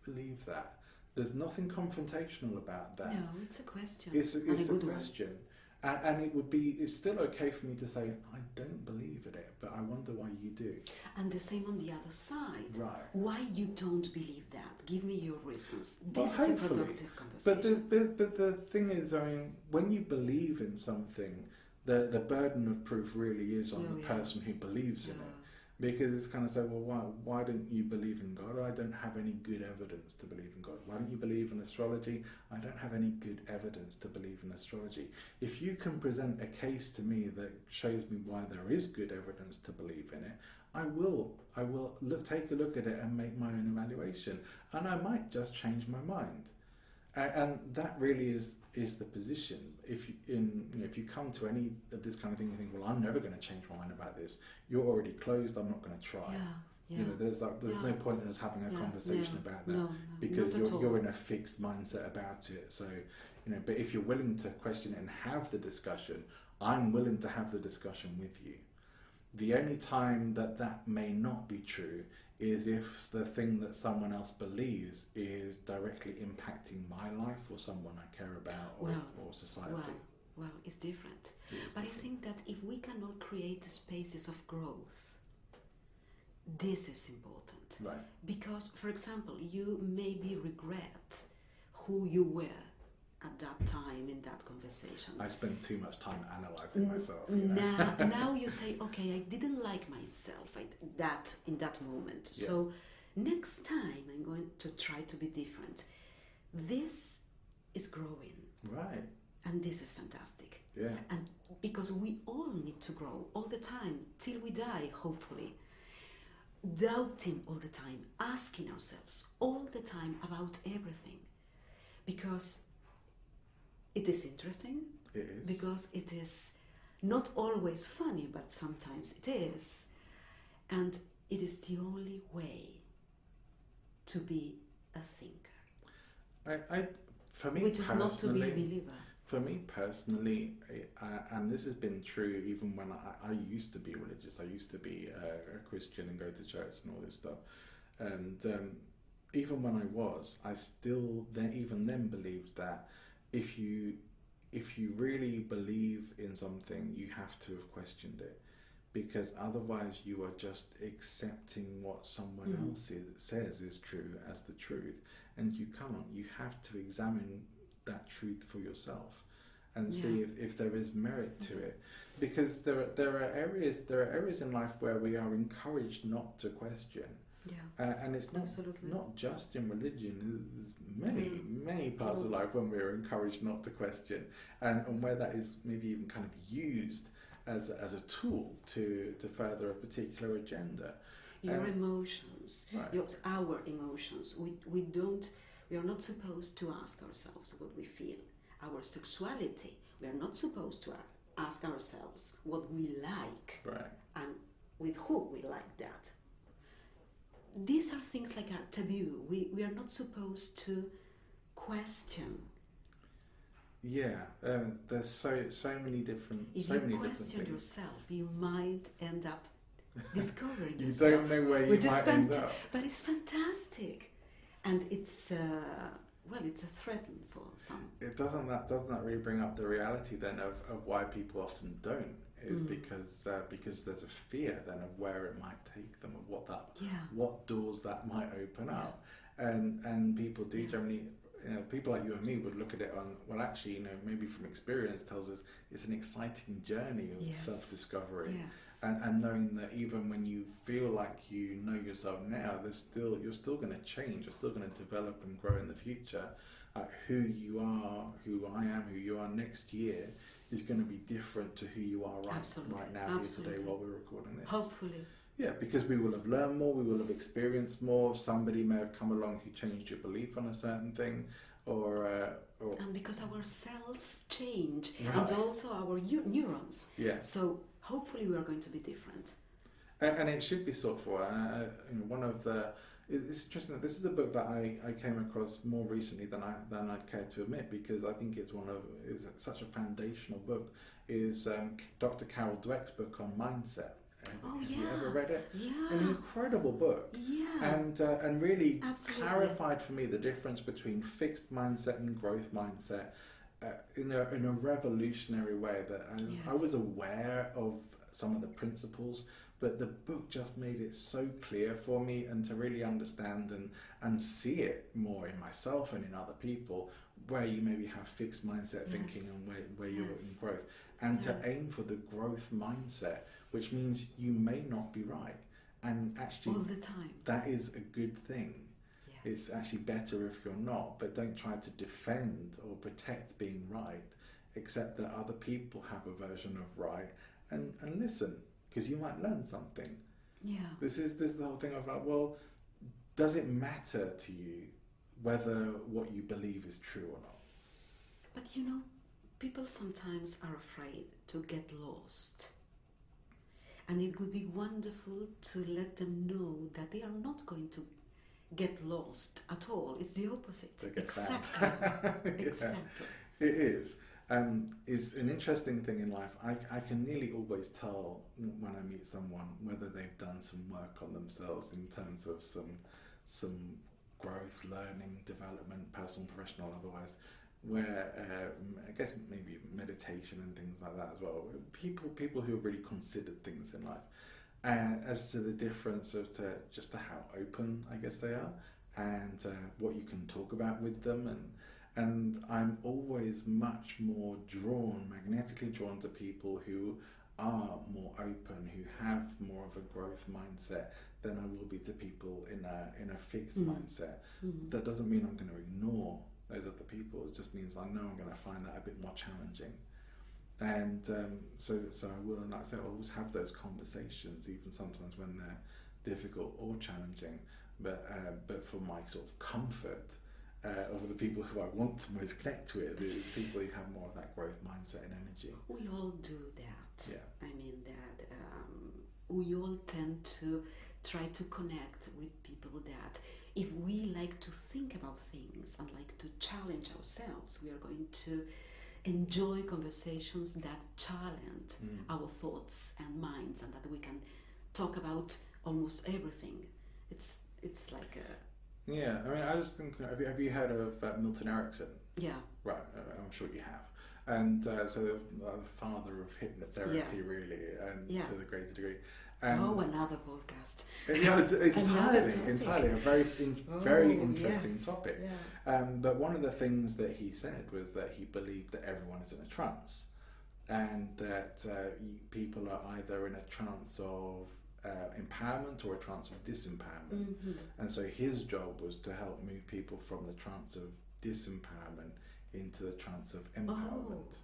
S1: believe that? There's nothing confrontational about that.
S2: No, it's a question.
S1: It's a question. And it's still okay for me to say, I don't believe in it, but I wonder why you do.
S2: And the same on the other side.
S1: Right.
S2: Why you don't believe that? Give me your reasons. This is a productive conversation.
S1: But the thing is, I mean, when you believe in something, the burden of proof really is on the person who believes in it. Because it's kind of say, well, why don't you believe in God? I don't have any good evidence to believe in God. Why don't you believe in astrology? I don't have any good evidence to believe in astrology. If you can present a case to me that shows me why there is good evidence to believe in it, I will take a look at it and make my own evaluation. And I might just change my mind. And that really is the position. If you come to any of this kind of thing, you think, well, I'm never going to change my mind about this. You're already closed. I'm not going to try. There's no point in us having a conversation about that, because you're in a fixed mindset about it. So, but if you're willing to question it and have the discussion, I'm willing to have the discussion with you. The only time that may not be true is if the thing that someone else believes is directly impacting my life or someone I care about or society.
S2: Well, it's different. But I think that if we cannot create the spaces of growth, this is important.
S1: Right.
S2: Because, for example, you maybe regret who you were at that time in that conversation.
S1: I spend too much time analysing myself.
S2: Now you say, okay, I didn't like myself in that moment.
S1: Yeah.
S2: So next time I'm going to try to be different. This is growing.
S1: Right.
S2: And this is fantastic.
S1: Yeah.
S2: And because we all need to grow all the time, till we die, hopefully. Doubting all the time, asking ourselves all the time about everything. Because it is interesting.
S1: It is.
S2: Because it is not always funny, but sometimes it is. And it is the only way to be a thinker.
S1: For me,
S2: which is not to be a believer.
S1: For me personally, and this has been true even when I used to be religious. I used to be a Christian and go to church and all this stuff. And even when I was, I still even then believed that if you really believe in something, you have to have questioned it, because otherwise you are just accepting what someone else says is true as the truth, and you can't. You have to examine that truth for yourself and see if there is merit to it, because there are areas in life where we are encouraged not to question. And it's not just in religion. There's many parts of life when we're encouraged not to question, and where that is maybe even kind of used as a tool to further a particular agenda.
S2: Your emotions,
S1: right.
S2: Our emotions. We are not supposed to ask ourselves what we feel. Our sexuality, we are not supposed to ask ourselves what we like,
S1: right,
S2: and with who we like that. These are things like our taboo. We are not supposed to question.
S1: There's so many different.
S2: If you question yourself, you might end up discovering
S1: you
S2: yourself.
S1: You don't know where you might end up.
S2: But it's fantastic, and it's it's a threat for some.
S1: Doesn't that really bring up the reality then of why people often don't? Is because there's a fear then of where it might take them, of what doors that might open up, and people do generally, people like you and me would look at it on, well, actually, maybe from experience tells us it's an exciting journey of self-discovery, and knowing that even when you feel like you know yourself now, you're still going to change, you're still going to develop and grow in the future. Who you are, who I am, who you are next year is going to be different to who you are right now, here today, while we're recording this.
S2: Hopefully.
S1: Yeah, because we will have learned more, we will have experienced more. Somebody may have come along who changed your belief on a certain thing, or
S2: and because our cells change,
S1: right.
S2: and also our neurons.
S1: Yeah.
S2: So hopefully we are going to be different.
S1: And it should be thoughtful. One of the it's interesting that this is a book that I came across more recently than I'd care to admit, because I think it's such a foundational book. Is Dr. Carol Dweck's book on mindset. Have you ever read it?
S2: Yeah.
S1: An incredible book.
S2: Yeah.
S1: And really
S2: Absolutely.
S1: clarified for me the difference between fixed mindset and growth mindset in a revolutionary way. That I was aware of some of the principles, but the book just made it so clear for me, and to really understand and see it more in myself and in other people, where you maybe have fixed mindset thinking and where you're in growth, and to aim for the growth mindset, which means you may not be right, and actually
S2: all the time
S1: that is a good thing.
S2: Yes.
S1: It's actually better if you're not, but don't try to defend or protect being right. Accept that other people have a version of right, and listen, because you might learn something.
S2: Yeah.
S1: This is the whole thing of like, well, does it matter to you whether what you believe is true or not?
S2: But people sometimes are afraid to get lost. And it would be wonderful to let them know that they are not going to get lost at all. It's the opposite. Exactly. Exactly.
S1: It is. Is an interesting thing in life. I can nearly always tell when I meet someone whether they've done some work on themselves in terms of some growth, learning, development, personal, professional, otherwise, where I guess maybe meditation and things like that as well. People who have really considered things in life, as to the difference of just how open I guess they are, and what you can talk about with them, and I'm always much more magnetically drawn to people who are more open, who have more of a growth mindset than I will be to people in a fixed mindset. That doesn't mean I'm going to ignore those other people. It just means I know I'm going to find that a bit more challenging. And so I will, and like I say, I always have those conversations, even sometimes when they're difficult or challenging. But for my sort of comfort, of the people who I want to most connect with, is people who have more of that growth mindset and energy.
S2: We all do that.
S1: Yeah.
S2: I mean that we all tend to try to connect with people that if we like to think about things and like to challenge ourselves, we are going to enjoy conversations that challenge our thoughts and minds, and that we can talk about almost everything. It's like a...
S1: Yeah, I mean, I just think, have you heard of Milton Erickson?
S2: Yeah.
S1: Right, I'm sure you have. And so the father of hypnotherapy, really, and to the greater degree.
S2: Another podcast.
S1: Yeah, entirely. A very interesting topic.
S2: Yeah.
S1: But one of the things that he said was that he believed that everyone is in a trance, and that people are either in a trance of empowerment or a trance of disempowerment. And so his job was to help move people from the trance of disempowerment into the trance of empowerment.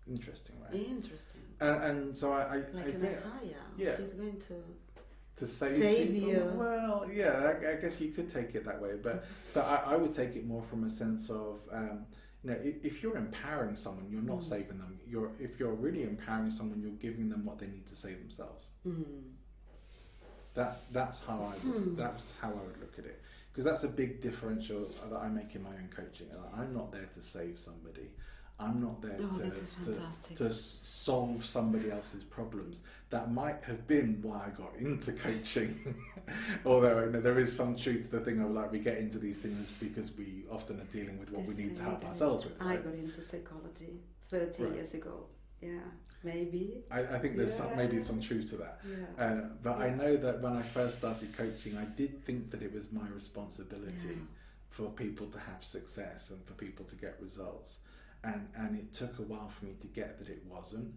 S1: Interesting, right?
S2: Interesting.
S1: And so I
S2: like a Messiah.
S1: Yeah.
S2: He's going
S1: to save people.
S2: you.
S1: Well, yeah, I guess you could take it that way, but I would take it more from a sense of if you're empowering someone, you're not saving them. If you're really empowering someone, you're giving them what they need to save themselves. That's how I would look at it, because that's a big differential that I make in my own coaching. I'm not there to save somebody. I'm not there to solve somebody else's problems. That might have been why I got into coaching. Although there is some truth to the thing of like we get into these things because we often are dealing with what we need to help ourselves with. Right?
S2: I got into psychology 30 years ago. Yeah, maybe.
S1: I think there's maybe some truth to that.
S2: Yeah.
S1: But I know that when I first started coaching, I did think that it was my responsibility for people to have success and for people to get results. And it took a while for me to get that it wasn't,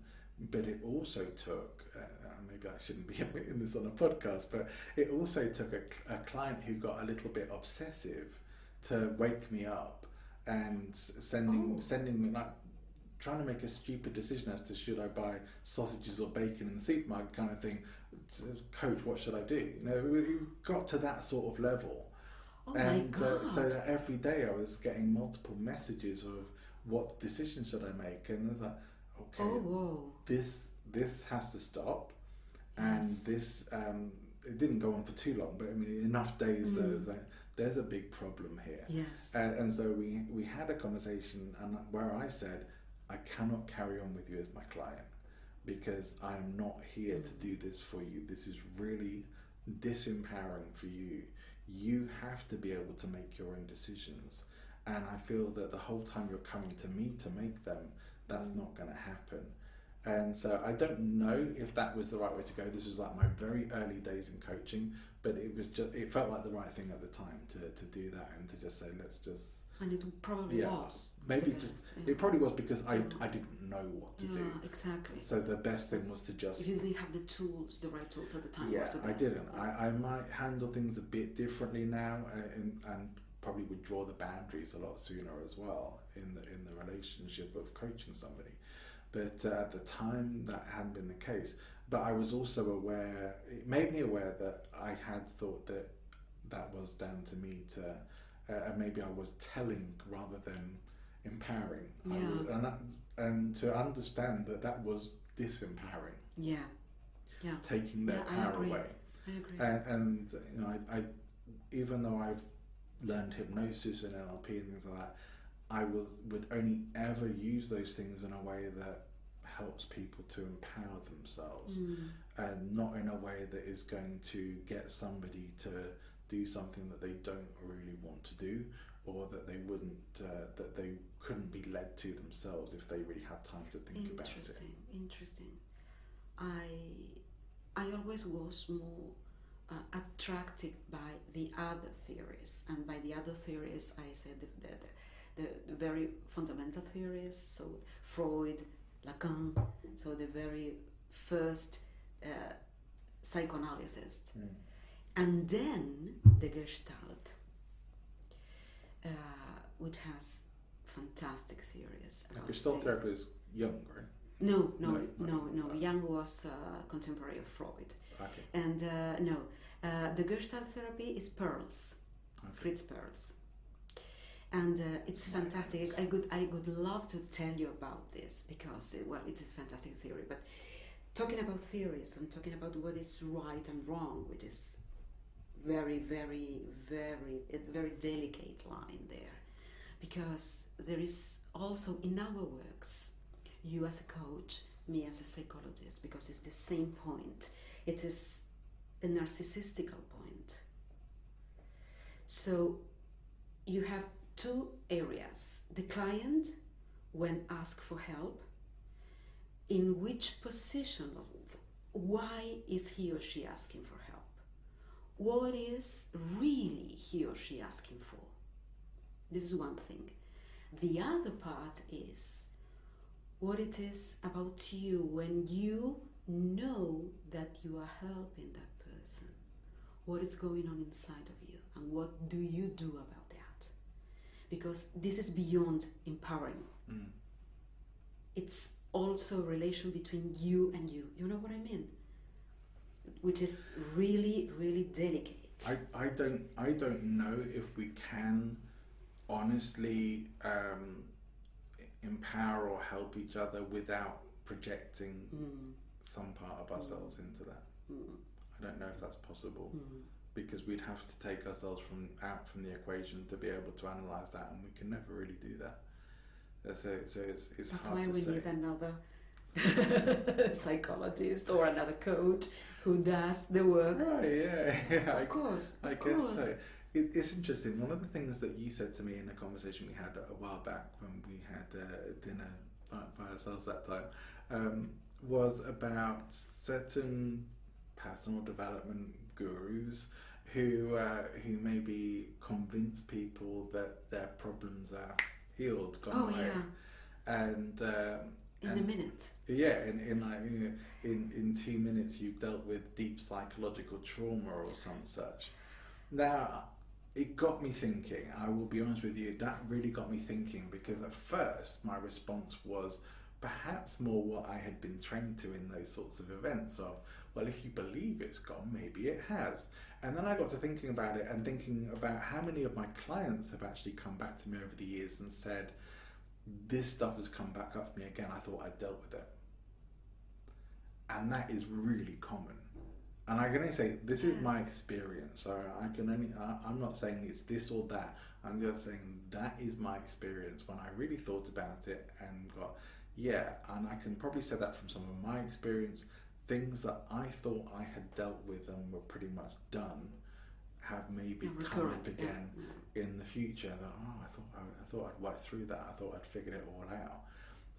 S1: but it also took, maybe I shouldn't be admitting this on a podcast, but it also took a client who got a little bit obsessive to wake me up and sending me, like, trying to make a stupid decision as to should I buy sausages or bacon in the supermarket kind of thing. Coach, what should I do? It got to that sort of level.
S2: Oh my God.
S1: So that every day I was getting multiple messages of what decision should I make, and I was like, okay,
S2: Oh, whoa.
S1: this has to stop, and
S2: Yes.
S1: this it didn't go on for too long, but I mean enough days that it was like, there's a big problem here.
S2: Yes.
S1: And so we had a conversation, and where I said, I cannot carry on with you as my client because I am not here to do this for you. This is really disempowering for you. You have to be able to make your own decisions. And I feel that the whole time you're coming to me to make them, that's not going to happen. And so I don't know if that was the right way to go. This was like my very early days in coaching, but it felt like the right thing at the time to do that and to just say, let's just...
S2: And it probably was.
S1: Maybe it probably was because I didn't know what to do.
S2: Exactly.
S1: So the best thing was to just...
S2: If you didn't have the tools, the right tools at the time.
S1: Yeah,
S2: was the best.
S1: I didn't. I might handle things a bit differently now, and probably would draw the boundaries a lot sooner as well in the relationship of coaching somebody. But at the time, that hadn't been the case. But I was also aware, it made me aware that I had thought that was down to me to, and maybe I was telling rather than empowering.
S2: Yeah.
S1: And to understand that was disempowering.
S2: Yeah. Yeah.
S1: Taking their power away.
S2: I agree.
S1: And you know, I even though I've learned hypnosis and NLP and things like that, I would only ever use those things in a way that helps people to empower themselves, and not in a way that is going to get somebody to do something that they don't really want to do, or that they wouldn't, that they couldn't be led to themselves if they really had time to think about it.
S2: Interesting. I always was more attracted by the other theories, and by the other theories I said the very fundamental theories, so Freud, Lacan, so the very first psychoanalyst, and then the Gestalt, which has fantastic theories about
S1: Gestalt therapy is young, right?
S2: No. Jung was contemporary of Freud.
S1: Okay.
S2: And the Gestalt therapy is Perls, Fritz Perls. And it's fantastic. I would love to tell you about this because, it is fantastic theory. But talking about theories and talking about what is right and wrong, which is very, very, very, a very delicate line there. Because there is also in our works, you as a coach, me as a psychologist, because it's the same point. It is a narcissistical point. So you have two areas. The client, when asked for help, in which position of why is he or she asking for help? What is really he or she asking for? This is one thing. The other part is what it is about you when you know that you are helping that person. What is going on inside of you, and what do you do about that? Because this is beyond empowering. It's also a relation between you and you. You know what I mean? Which is really, really delicate.
S1: I don't know if we can honestly empower or help each other without projecting some part of ourselves into that. I don't know if that's possible, because we'd have to take ourselves out from the equation to be able to analyse that, and we can never really do that. So it's
S2: That's
S1: hard
S2: why
S1: to
S2: we
S1: say.
S2: need another psychologist or another coach who does the work.
S1: Right, yeah.
S2: Of course.
S1: I guess so. It's interesting. One of the things that you said to me in a conversation we had a while back when we had dinner by ourselves that time was about certain personal development gurus who maybe convince people that their problems are healed, gone away, and
S2: in a minute.
S1: Yeah, in 2 minutes you've dealt with deep psychological trauma or some such. Now, it got me thinking. I will be honest with you, that really got me thinking, because at first my response was perhaps more what I had been trained to in those sorts of events of, well, if you believe it's gone, maybe it has. And then I got to thinking about it and thinking about how many of my clients have actually come back to me over the years and said, this stuff has come back up for me again, I thought I'd dealt with it. And that is really common. And I can only say, this is my experience. So I'm not saying it's this or that. I'm just saying that is my experience when I really thought about it and got, and I can probably say that from some of my experience. Things that I thought I had dealt with and were pretty much done have maybe come up again in the future. That I thought I'd worked through that. I thought I'd figured it all out.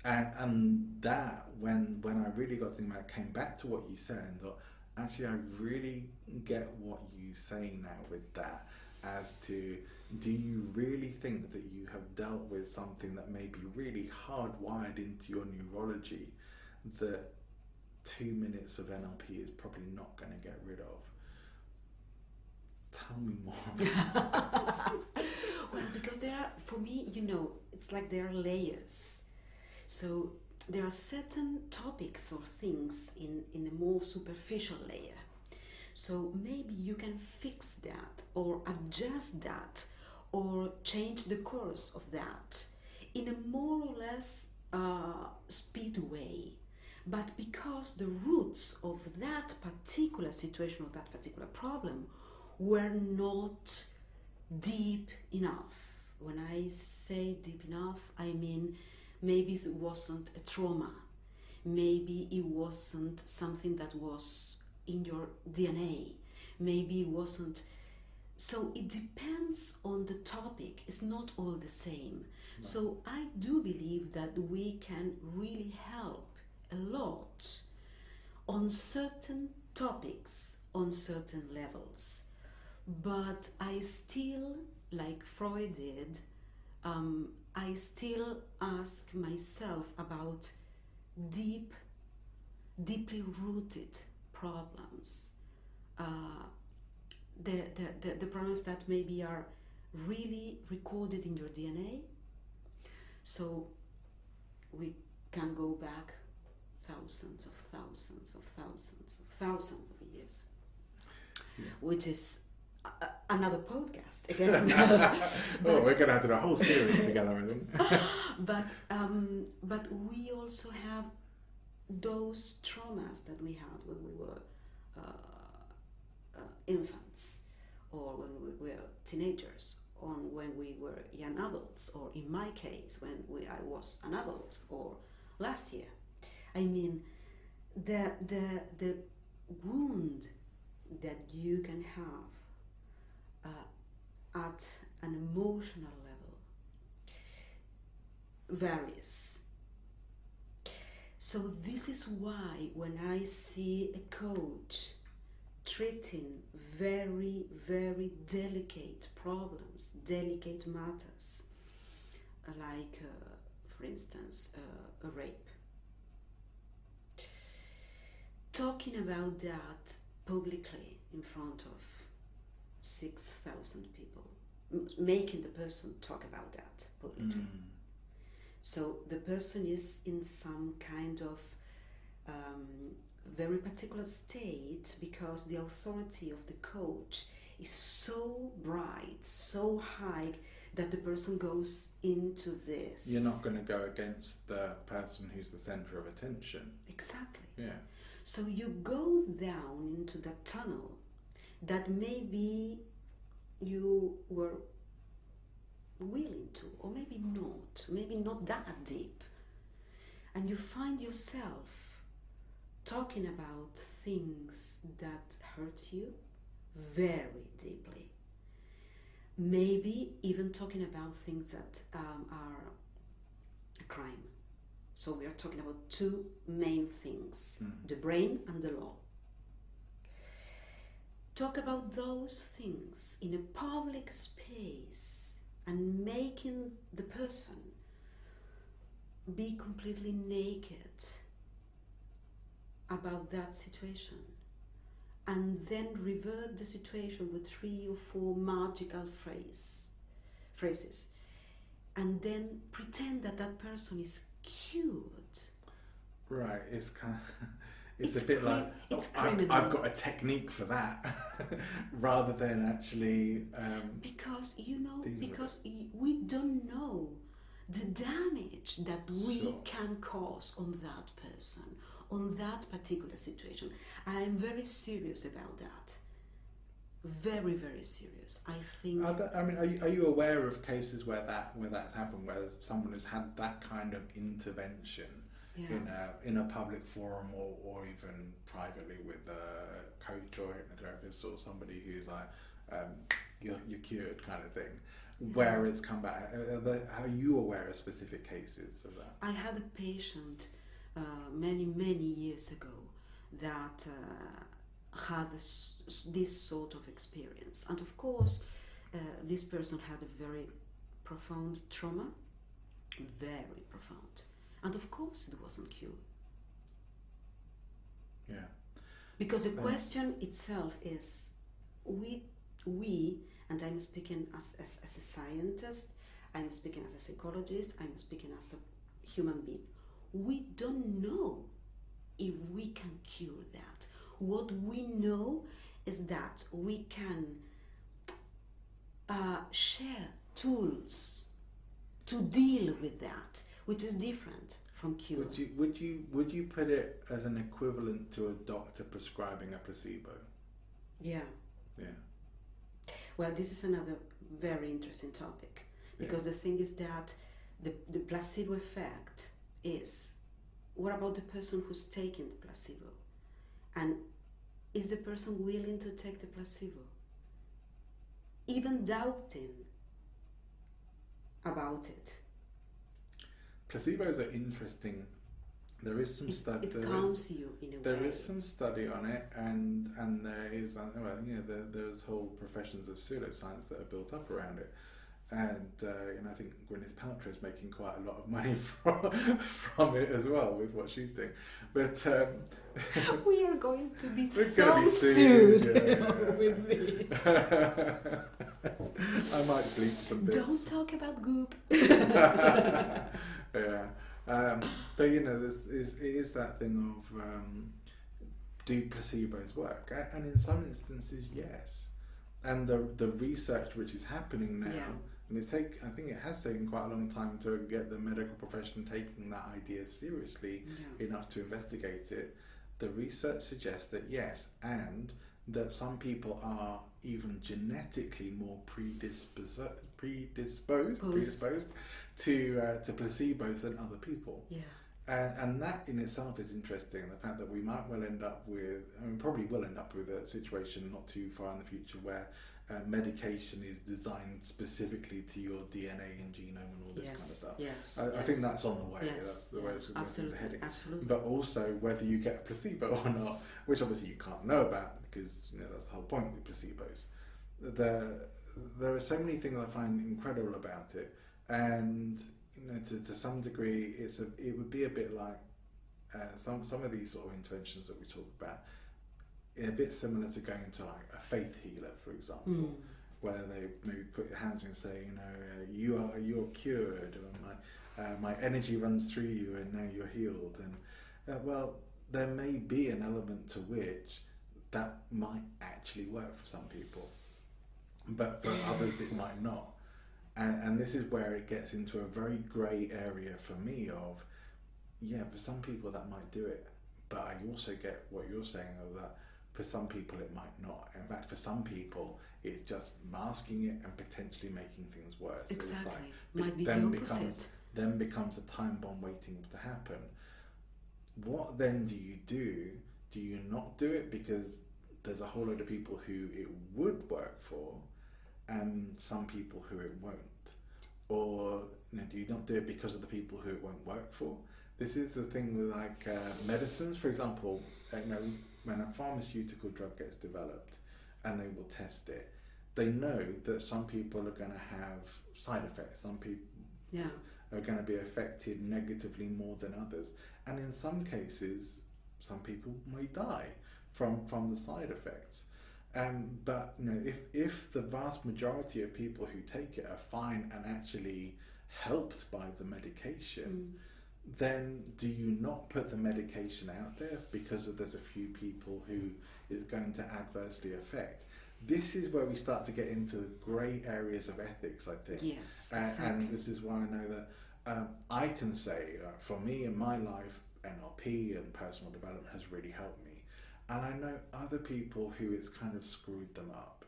S1: And that when I really got to think about it, came back to what you said and thought, actually I really get what you say now with that, as to, do you really think that you have dealt with something that may be really hardwired into your neurology that 2 minutes of NLP is probably not going to get rid of? Tell me more about this.
S2: Well, because there are, for me, it's like there are layers. So there are certain topics or things in a more superficial layer. So maybe you can fix that or adjust that or change the course of that in a more or less speed way. But because the roots of that particular situation or that particular problem were not deep enough. When I say deep enough, I mean maybe it wasn't a trauma. Maybe it wasn't something that was in your DNA. Maybe it wasn't. So it depends on the topic. It's not all the same. No. So I do believe that we can really help a lot on certain topics, on certain levels. But I still, like Freud did, I still ask myself about deeply rooted problems. The problems that maybe are really recorded in your DNA. So we can go back thousands of years, which is another podcast again.
S1: We're going to have to do a whole series together, I think.
S2: But we also have those traumas that we had when we were infants, or when we were teenagers, or when we were young adults, or in my case, when I was an adult, or last year. I mean, the wound that you can have at an emotional level varies. So this is why when I see a coach treating very, very delicate problems, delicate matters, like, for instance, a rape, talking about that publicly in front of 6,000 people, making the person talk about that publicly. So the person is in some kind of very particular state, because the authority of the coach is so bright, so high, that the person goes into this.
S1: You're not going to go against the person who's the center of attention.
S2: Exactly.
S1: Yeah.
S2: So you go down into that tunnel that maybe you were willing to, or maybe not that deep. And you find yourself talking about things that hurt you very deeply. Maybe even talking about things that are a crime. So we are talking about two main things, the brain and the law. Talk about those things in a public space and making the person be completely naked about that situation, and then revert the situation with 3 or 4 magical phrases, and then pretend that that person is cured.
S1: Right, it's a bit like, I've got a technique for that, rather than actually...
S2: because we don't know the damage that we can cause on that person, on that particular situation. I'm very serious about that. Very, very serious. I think...
S1: are you aware of cases where that's happened, where someone has had that kind of intervention in a public forum, or even privately with a coach or hypnotherapist or somebody who's like, you're cured kind of thing, where it's come back? Are you aware of specific cases of that?
S2: I had a patient many, many years ago that had this sort of experience, and of course this person had a very profound trauma, very profound, and of course it wasn't cured.
S1: Yeah.
S2: Because the question itself is, we, and I'm speaking as a scientist, I'm speaking as a psychologist, I'm speaking as a human being, we don't know if we can cure that. What we know is that we can share tools to deal with that, which is different from cure.
S1: Would you put it as an equivalent to a doctor prescribing a placebo?
S2: Yeah.
S1: Yeah.
S2: Well, this is another very interesting topic, because the thing is that the placebo effect is, what about the person who's taking the placebo? And is the person willing to take the placebo? Even doubting about it.
S1: Placebos are interesting. There is some study.
S2: It calms you in a way.
S1: There is some study on it, and there is, there's whole professions of pseudoscience that are built up around it. And I think Gwyneth Paltrow is making quite a lot of money from it as well with what she's doing. But
S2: we are going to be sued with this.
S1: I might bleep some bits.
S2: Don't talk about goop.
S1: Yeah. But it is that thing of do placebos work? And in some instances, yes. And the research which is happening now, and I think it has taken quite a long time to get the medical profession taking that idea seriously enough to investigate it. The research suggests that yes, and that some people are even genetically more predisposed to placebos than other people.
S2: Yeah.
S1: And that in itself is interesting. The fact that we might well end up with, probably will end up with a situation not too far in the future where medication is designed specifically to your DNA and genome and all this kind of stuff.
S2: Yes,
S1: I think that's on the way.
S2: Yes,
S1: that's the way things are heading.
S2: Absolutely.
S1: But also whether you get a placebo or not, which obviously you can't know about, because that's the whole point with placebos. There are so many things I find incredible about it, and to some degree, it would be a bit like some of these sort of interventions that we talk about. A bit similar to going to like a faith healer, for example, where they maybe put your hands on you and say, you're cured, or my energy runs through you, and now you're healed. And well, there may be an element to which that might actually work for some people, but for others it might not. And this is where it gets into a very grey area for me of, for some people that might do it, but I also get what you're saying of that for some people it might not. In fact, for some people it's just masking it and potentially making things worse.
S2: Exactly.
S1: It's
S2: might be the opposite.
S1: Then becomes a time bomb waiting to happen. What then do you do? Do you not do it because there's a whole load of people who it would work for, and some people who it won't? Or do you not do it because of the people who it won't work for? This is the thing with like medicines, for example. When a pharmaceutical drug gets developed and they will test it, they know that some people are going to have side effects. Some people are going to be affected negatively more than others, and in some cases, some people may die from the side effects. But if the vast majority of people who take it are fine and actually helped by the medication, then do you not put the medication out there because there's a few people who is going to adversely affect? This is where we start to get into grey areas of ethics, I think.
S2: Yes, exactly.
S1: And this is why I know that I can say, for me in my life, NLP and personal development has really helped me. And I know other people who it's kind of screwed them up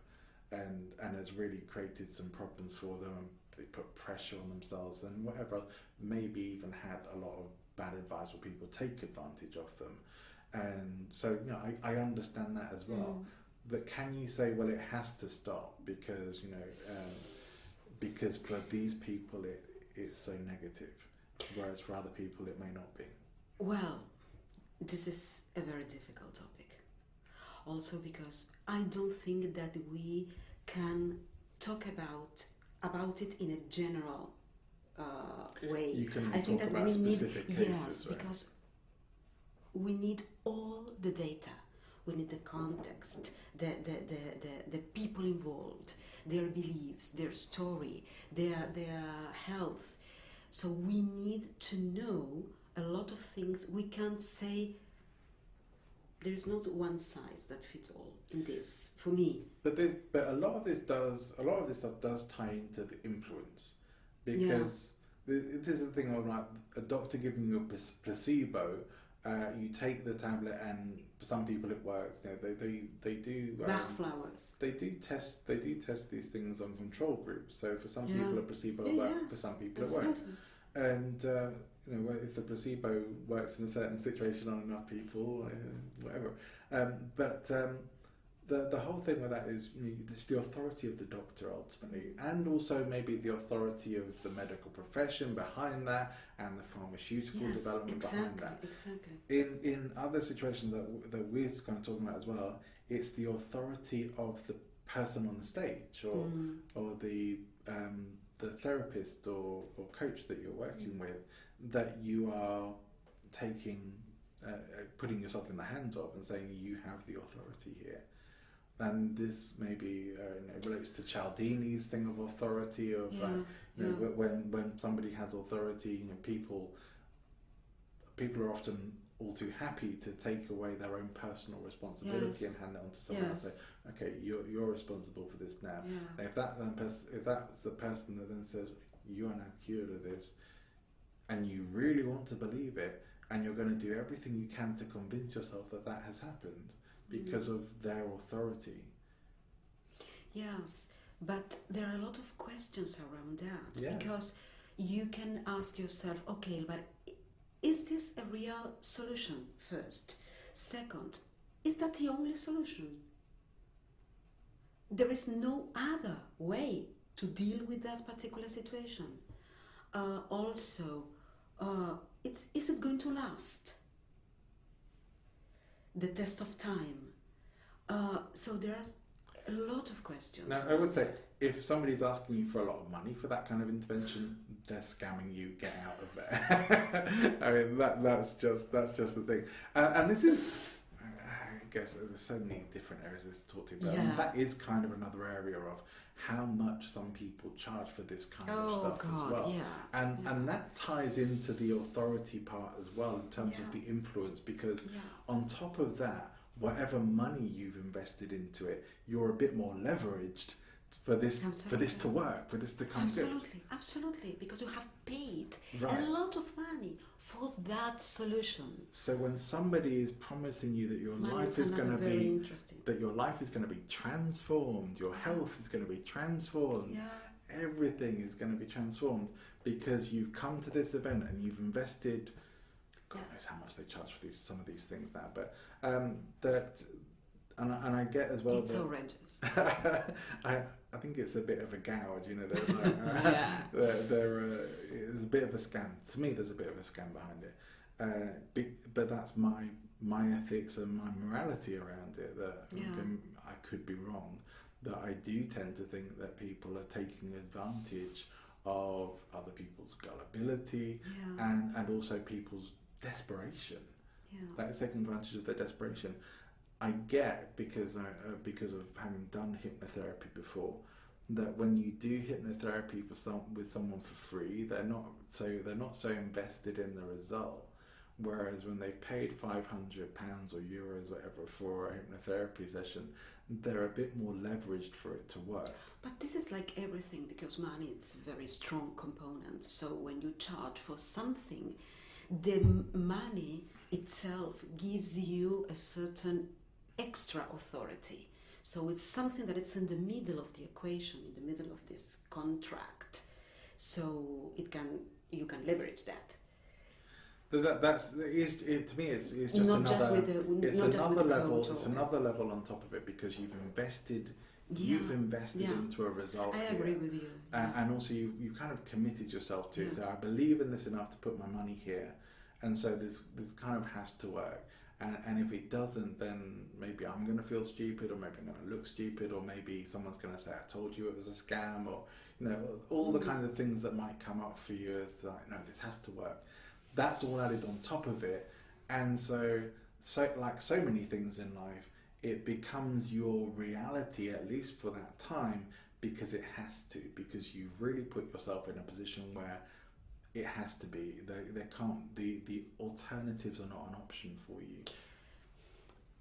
S1: and has really created some problems for them. They put pressure on themselves and whatever, maybe even had a lot of bad advice or people take advantage of them. And so, I understand that as well. But can you say, well, it has to stop because, because for these people it's so negative, whereas for other people it may not be?
S2: Well, this is a very difficult topic. Also because I don't think that we can talk about it in a general way.
S1: You can
S2: I think
S1: talk
S2: that
S1: about
S2: we
S1: specific
S2: need,
S1: cases,
S2: yes,
S1: right?
S2: because we need all the data. We need the context, the people involved, their beliefs, their story, their health. So we need to know a lot of things. We can't say there's not one size that fits all in this, for me.
S1: But a lot of this stuff does tie into the influence, because this is the thing of like a doctor giving you a placebo. You take the tablet, and for some people it works. They do
S2: Bach flowers.
S1: They do test these things on control groups. So for some people a placebo will work. For some people
S2: Absolutely.
S1: it won't. And if the placebo works in a certain situation on enough people, whatever. But the whole thing with that is it's the authority of the doctor ultimately, and also maybe the authority of the medical profession behind that, and the pharmaceutical development behind that.
S2: Exactly.
S1: In other situations that we're kind of talking about as well, it's the authority of the person on the stage, or the therapist or coach that you're working with, that you are taking, putting yourself in the hands of and saying you have the authority here. And this maybe relates to Cialdini's thing of authority of when somebody has authority, people are often all too happy to take away their own personal responsibility and hand it on to someone else. Say, okay, you're responsible for this now. And if that's the person that then says you are now cured of this, and you really want to believe it, and you're going to do everything you can to convince yourself that has happened because of their authority.
S2: Yes, but there are a lot of questions around that, because you can ask yourself, okay, but is this a real solution first? Second, is that the only solution? There is no other way to deal with that particular situation. Also, is it going to last? The test of time. So there are a lot of questions.
S1: Now, I would say, if somebody's asking you for a lot of money for that kind of intervention, they're scamming you. Get out of there. I mean, that's just the thing. And this is, I guess, there's so many different areas to talk to, but I mean, that is kind of another area of how much some people charge for this kind of stuff as well. And that ties into the authority part as well in terms of the influence, because on top of that, whatever money you've invested into it, you're a bit more leveraged for this to work, for this to come good.
S2: Absolutely, because you have paid a lot of money for that solution.
S1: So when somebody is promising you that your life is going to be transformed, your health is going to be transformed, everything is going to be transformed because you've come to this event and you've invested. God knows how much they charge for some of these things now, but and I get as well.
S2: It's outrageous.
S1: I think it's a bit of a gouge, there's a bit of a scam. To me, there's a bit of a scam behind it. But that's my ethics and my morality around it. That I could be wrong. That I do tend to think that people are taking advantage of other people's gullibility and also people's desperation. That is taking advantage of their desperation. I get because of having done hypnotherapy before, that when you do hypnotherapy with someone for free, they're not so invested in the result. Whereas when they've paid £500 or euros, whatever, for a hypnotherapy session, they're a bit more leveraged for it to work.
S2: But this is like everything, because money is a very strong component. So when you charge for something, the money itself gives you a certain extra authority. So it's something that it's in the middle of the equation, in the middle of this contract. So you can leverage that.
S1: To me, it's just
S2: not
S1: another.
S2: It's another
S1: level. It's another level on top of it, because you've invested. You've invested into a result.
S2: I agree with you.
S1: And also you kind of committed yourself to it. So I believe in this enough to put my money here, and so this kind of has to work. And if it doesn't, then maybe I'm going to feel stupid, or maybe I'm going to look stupid, or maybe someone's going to say, I told you it was a scam, or all the kind of things that might come up for you as like, no, this has to work. That's all added on top of it. And so like so many things in life, it becomes your reality, at least for that time, because it has to, because you've really put yourself in a position where it has to be. There can't, the alternatives are not an option for you.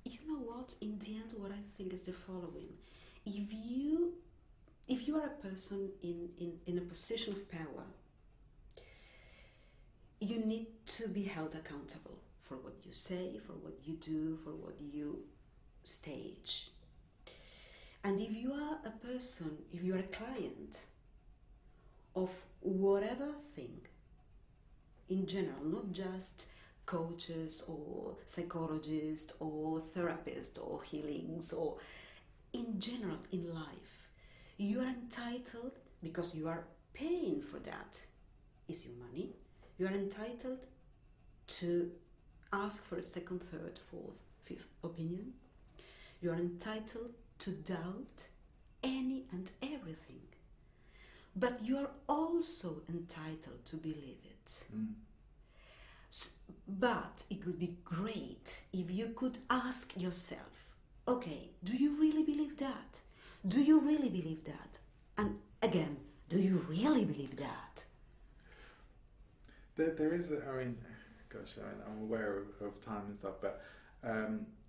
S2: You know what? In the end, what I think is the following. If you are a person in a position of power, you need to be held accountable for what you say, for what you do, for what you stage. And if you are a person, if you are a client of whatever thing, in general, not just coaches or psychologists or therapists or healings, or in general in life, you are entitled, because you are paying for that, is your money, you are entitled to ask for a second, third, fourth, fifth opinion. You are entitled to doubt any and everything. But you are also entitled to believe it. But it would be great if you could ask yourself, okay, do you really believe that? Do you really believe that? And again, do you really believe that?
S1: There is, I'm aware of time and stuff, but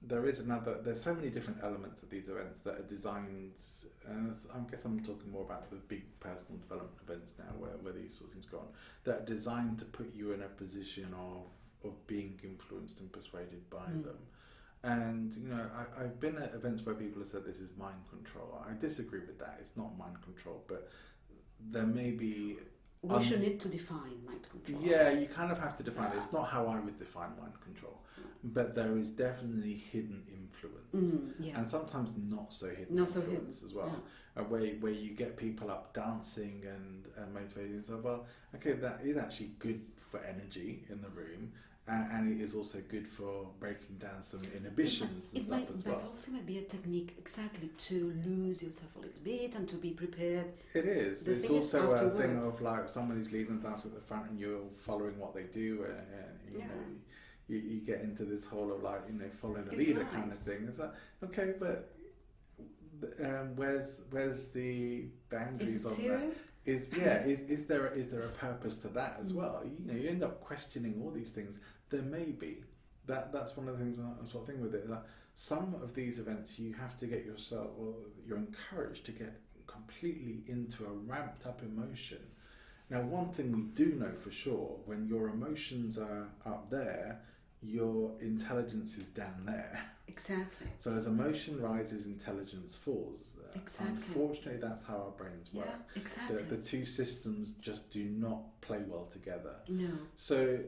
S1: there's so many different elements of these events that are designed, and I guess I'm talking more about the big personal development events now, where these sorts of things go on, that are designed to put you in a position of being influenced and persuaded by them. And I've been at events where people have said this is mind control. I disagree with that. It's not mind control, but there may be.
S2: We should need to define mind control.
S1: Yeah, you kind of have to define it. It's not how I would define mind control, but there is definitely hidden influence, and sometimes not so hidden influence as well. Where you get people up dancing and motivating. So, well, okay, that is actually good for energy in the room. And it is also good for breaking down some inhibitions and stuff as well.
S2: But also might be a technique exactly to lose yourself a little bit and to be prepared.
S1: It is. It's also a thing of like somebody's leading the dance at the front and you're following what they do. You get into this whole of like, follow the leader kind of thing. It's like, okay, but where's the boundaries of that? Is there a purpose to that as well? You end up questioning all these things. There may be. That's one of the things I'm sort of thinking with it. Like some of these events, you have to get yourself, or you're encouraged to get completely into a ramped up emotion. Now, one thing we do know for sure, when your emotions are up there, your intelligence is down there.
S2: Exactly.
S1: So as emotion rises, intelligence falls.
S2: Exactly.
S1: Unfortunately, that's how our brains work.
S2: Yeah, exactly.
S1: The two systems just do not play well together.
S2: No.
S1: So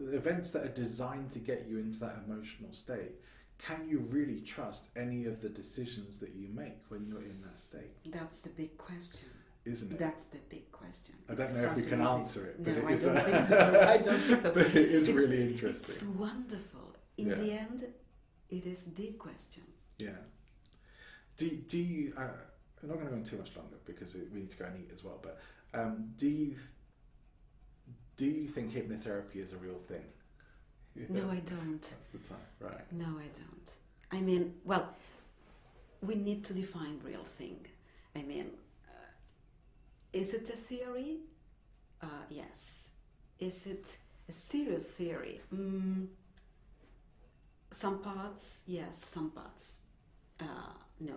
S1: events that are designed to get you into that emotional state, can you really trust any of the decisions that you make when you're in that state?
S2: That's the big question.
S1: Isn't it?
S2: That's the big question.
S1: I don't know if we can answer it, but
S2: I don't think so. I don't think so.
S1: But it is really interesting.
S2: It's wonderful. In the end, it is the question.
S1: Yeah. Do you? I'm not going to go on too much longer because we need to go and eat as well. But do you think hypnotherapy is a real thing?
S2: No, I don't.
S1: That's the time, right?
S2: No, I don't. I mean, well, we need to define real thing. I mean, Is it a theory? Yes. Is it a serious theory? Some parts, yes, some parts, no.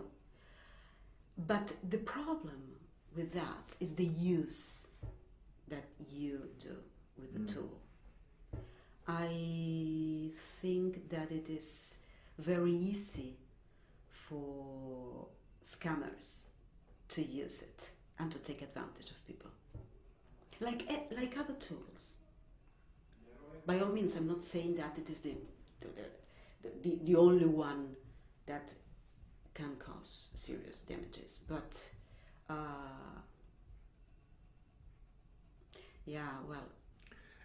S2: But the problem with that is the use that you do with the tool. I think that it is very easy for scammers to use it and to take advantage of people. Like other tools. By all means, I'm not saying that it is the only one that can cause serious damages, but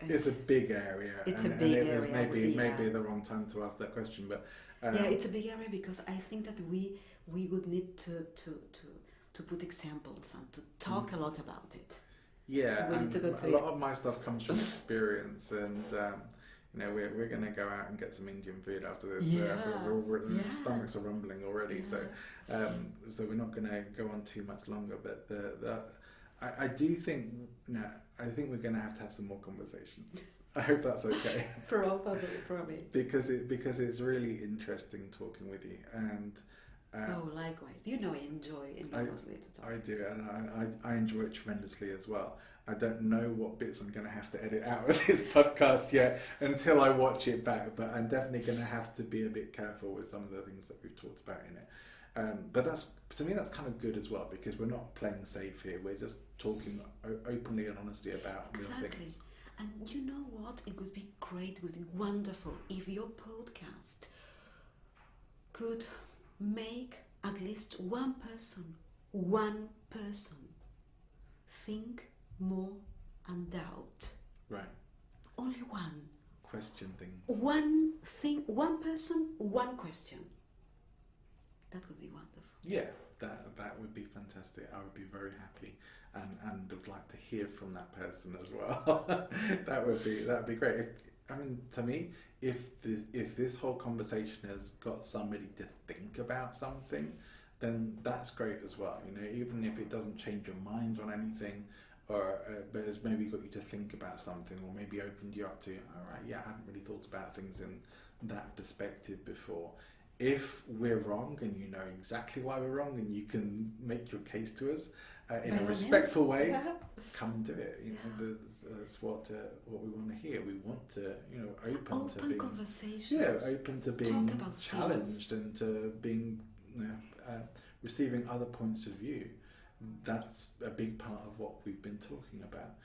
S1: it's a big area.
S2: It's a big area.
S1: Maybe the wrong time to ask that question, but
S2: it's a big area because I think that we would need to put examples and to talk a lot about it.
S1: Yeah, and a lot of my stuff comes from experience, and we're going to go out and get some Indian food after this. Stomachs are rumbling already, so we're not going to go on too much longer. But I do think I think we're going to have some more conversations. I hope that's okay.
S2: Probably.
S1: Because it's really interesting talking with you, and
S2: likewise. I enjoy enormously to talk.
S1: I do, and I enjoy it tremendously as well. I don't know what bits I'm going to have to edit out of this podcast yet until I watch it back, but I'm definitely going to have to be a bit careful with some of the things that we've talked about in it. But to me that's kind of good as well, because we're not playing safe here. We're just talking openly and honestly about real things.
S2: And you know what? It would be great, would be wonderful if your podcast could make at least one person think more and doubt.
S1: Right.
S2: Only one.
S1: Question things.
S2: One person, one question. That would be wonderful.
S1: Yeah, that would be fantastic. I would be very happy, and would like to hear from that person as well. That would be great. To me, if this whole conversation has got somebody to think about something, then that's great as well. Even if it doesn't change your mind on anything, or but it's maybe got you to think about something, or maybe opened you up to, all right, I hadn't really thought about things in that perspective before. If we're wrong and you know exactly why we're wrong and you can make your case to us in a respectful way, come and do it. That's what we want to hear. We want to, open to being
S2: conversations.
S1: Open to being challenged and to being receiving other points of view. That's a big part of what we've been talking about.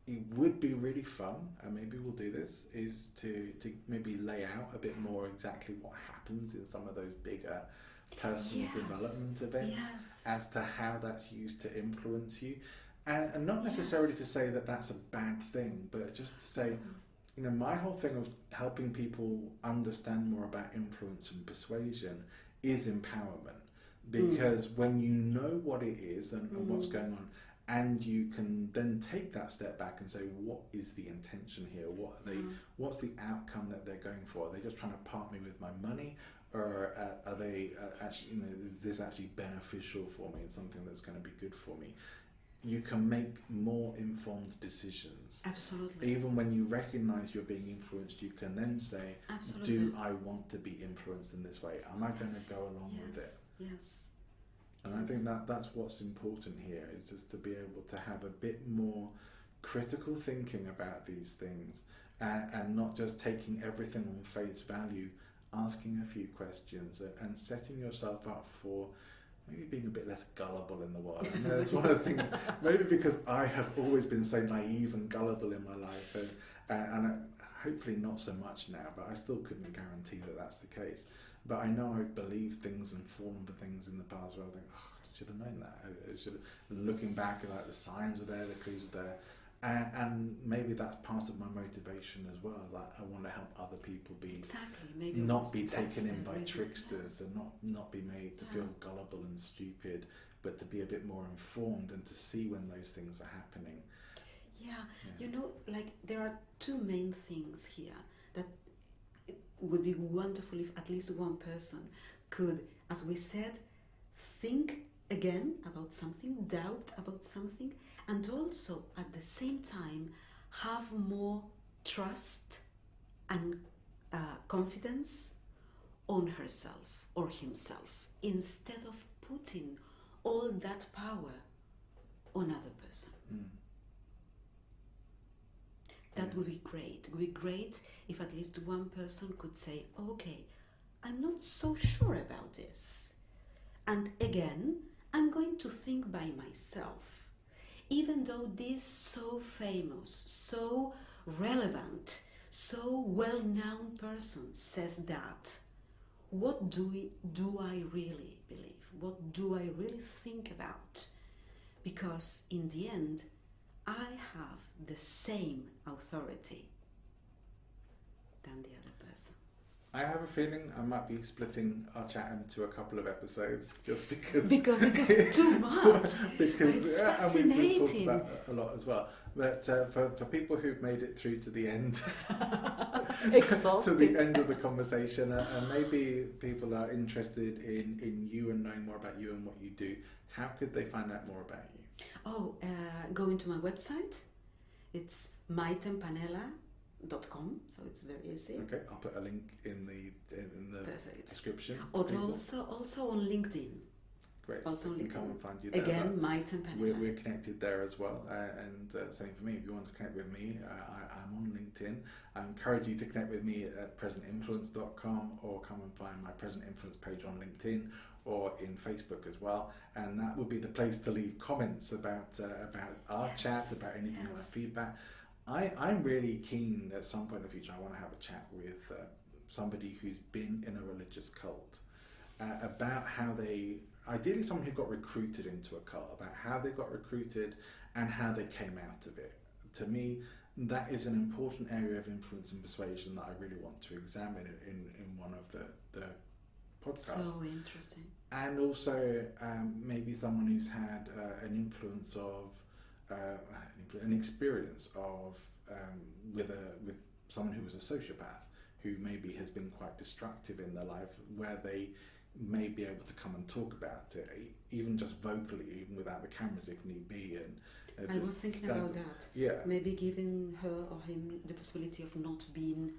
S1: It would be really fun, and maybe we'll do this, is to maybe lay out a bit more exactly what happens in some of those bigger personal development events, as to how that's used to influence you. And not necessarily to say that that's a bad thing, but just to say, my whole thing of helping people understand more about influence and persuasion is empowerment. Because when you know what it is and what's going on, and you can then take that step back and say, what is the intention here? What are they? What's the outcome that they're going for? Are they just trying to part me with my money, or are they actually? Is this actually beneficial for me and something that's going to be good for me? You can make more informed decisions.
S2: Absolutely.
S1: Even when you recognise you're being influenced, you can then say, do I want to be influenced in this way? Am I going to go along with it?
S2: Yes.
S1: And I think that's what's important here, is just to be able to have a bit more critical thinking about these things, and not just taking everything on face value, asking a few questions and setting yourself up for maybe being a bit less gullible in the world. I know it's one of the things, maybe because I have always been so naive and gullible in my life, and hopefully not so much now, but I still couldn't guarantee that that's the case. But I know I've believed things and fallen for things in the past where I think, I should have known that. I should have, looking back, the signs were there, the clues were there. And maybe that's part of my motivation as well. Like, I want to help other people not be taken in by tricksters, and not be made to feel gullible and stupid, but to be a bit more informed and to see when those things are happening. There are two main things here that it would be wonderful if at least one person could, as we said, think
S2: again about something, doubt about something, and also at the same time have more trust and confidence on herself or himself, instead of putting all that power on other person. That would be great. It would be great if at least one person could say, okay, I'm not so sure about this. And again, I'm going to think by myself. Even though this so famous, so relevant, so well-known person says that, what do I really believe? What do I really think about? Because in the end, I have the same authority than the other person.
S1: I have a feeling I might be splitting our chat into a couple of episodes just because
S2: it is too much.
S1: Because
S2: it's
S1: and we've talked
S2: fascinating.
S1: about a lot as well. But for people who've made it through to the end,
S2: Exhausted.
S1: to the end of the conversation, and maybe people are interested in you and knowing more about you and what you do, how could they find out more about you?
S2: Go into my website. It's maiténpanella.com, so it's very easy.
S1: Okay, I'll put a link in the
S2: Perfect.
S1: description.
S2: Also on LinkedIn.
S1: Great.
S2: Also
S1: so
S2: on
S1: you can come
S2: LinkedIn.
S1: and find you there.
S2: Again, Maitén Panella.
S1: We're connected there as well, and same for me. If you want to connect with me, I'm on LinkedIn. I encourage you to connect with me at presentinfluence.com, or come and find my Present Influence page on LinkedIn or in Facebook as well. And that would be the place to leave comments about our chat, about anything you want to feedback. I'm really keen at some point in the future. I want to have a chat with somebody who's been in a religious cult about how they. Ideally someone who got recruited into a cult, about how they got recruited and how they came out of it. To me, that is an important area of influence and persuasion that I really want to examine in one of the podcasts.
S2: So interesting.
S1: And also maybe someone who's had an influence of, an experience of with someone who was a sociopath, who maybe has been quite destructive in their life, where they may be able to come and talk about it, even just vocally, even without the cameras if need be. And
S2: I was thinking about that.
S1: Yeah.
S2: Maybe giving her or him the possibility of not being...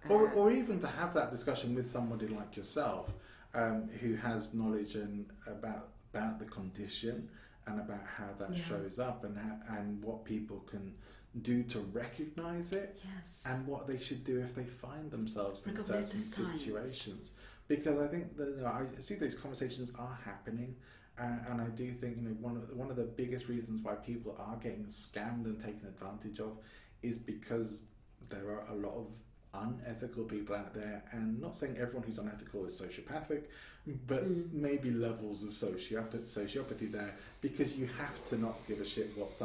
S1: Or even to have that discussion with somebody like yourself, who has knowledge about the condition and about how that shows up, and what people can do to recognise it, and what they should do if they find themselves in certain situations. Because I think that I see these conversations are happening, and I do think one of the biggest reasons why people are getting scammed and taken advantage of is because there are a lot of unethical people out there, and not saying everyone who's unethical is sociopathic, but maybe levels of sociopathy there, because you have to not give a shit what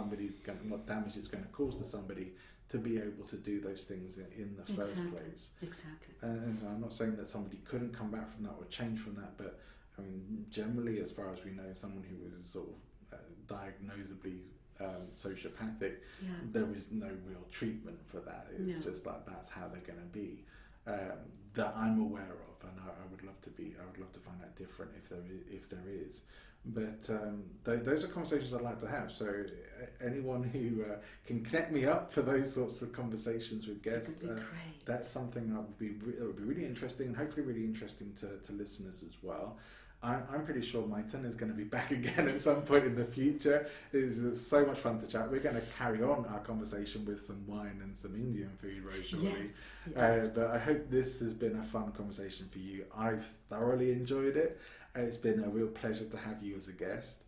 S1: damage it's going to cause to somebody to be able to do those things in the first place.
S2: Exactly.
S1: And I'm not saying that somebody couldn't come back from that or change from that, but I mean, generally, as far as we know, someone who was sort of diagnosably sociopathic, there is no real treatment for that. It's just like that's how they're going to be. That I'm aware of, and I would love to find out different if there is. But those are conversations I'd like to have. So anyone who can connect me up for those sorts of conversations with guests, that's something that would be really interesting, and hopefully really interesting to listeners as well. I'm pretty sure Maitén is going to be back again at some point in the future. It's so much fun to chat. We're going to carry on our conversation with some wine and some Indian food very shortly.
S2: Yes.
S1: But I hope this has been a fun conversation for you. I've thoroughly enjoyed it. It's been a real pleasure to have you as a guest.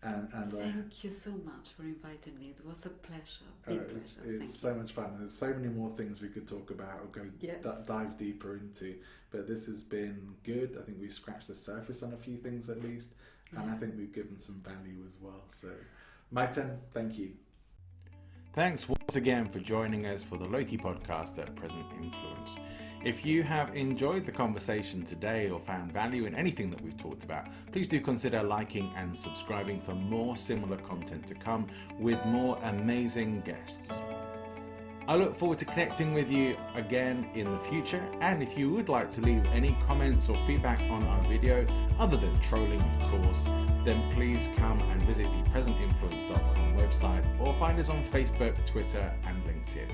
S1: And
S2: thank you so much for inviting me. It was a pleasure. Big pleasure.
S1: It's so much fun. There's so many more things we could talk about or go dive deeper into. But this has been good. I think we've scratched the surface on a few things at least. And I think we've given some value as well. So, Maitén, thank you. Thanks once again for joining us for the Loki podcast at Present Influence. If you have enjoyed the conversation today or found value in anything that we've talked about, please do consider liking and subscribing for more similar content to come with more amazing guests. I look forward to connecting with you again in the future, and if you would like to leave any comments or feedback on our video, other than trolling of course, then please come and visit the presentinfluence.com website or find us on Facebook, Twitter and LinkedIn.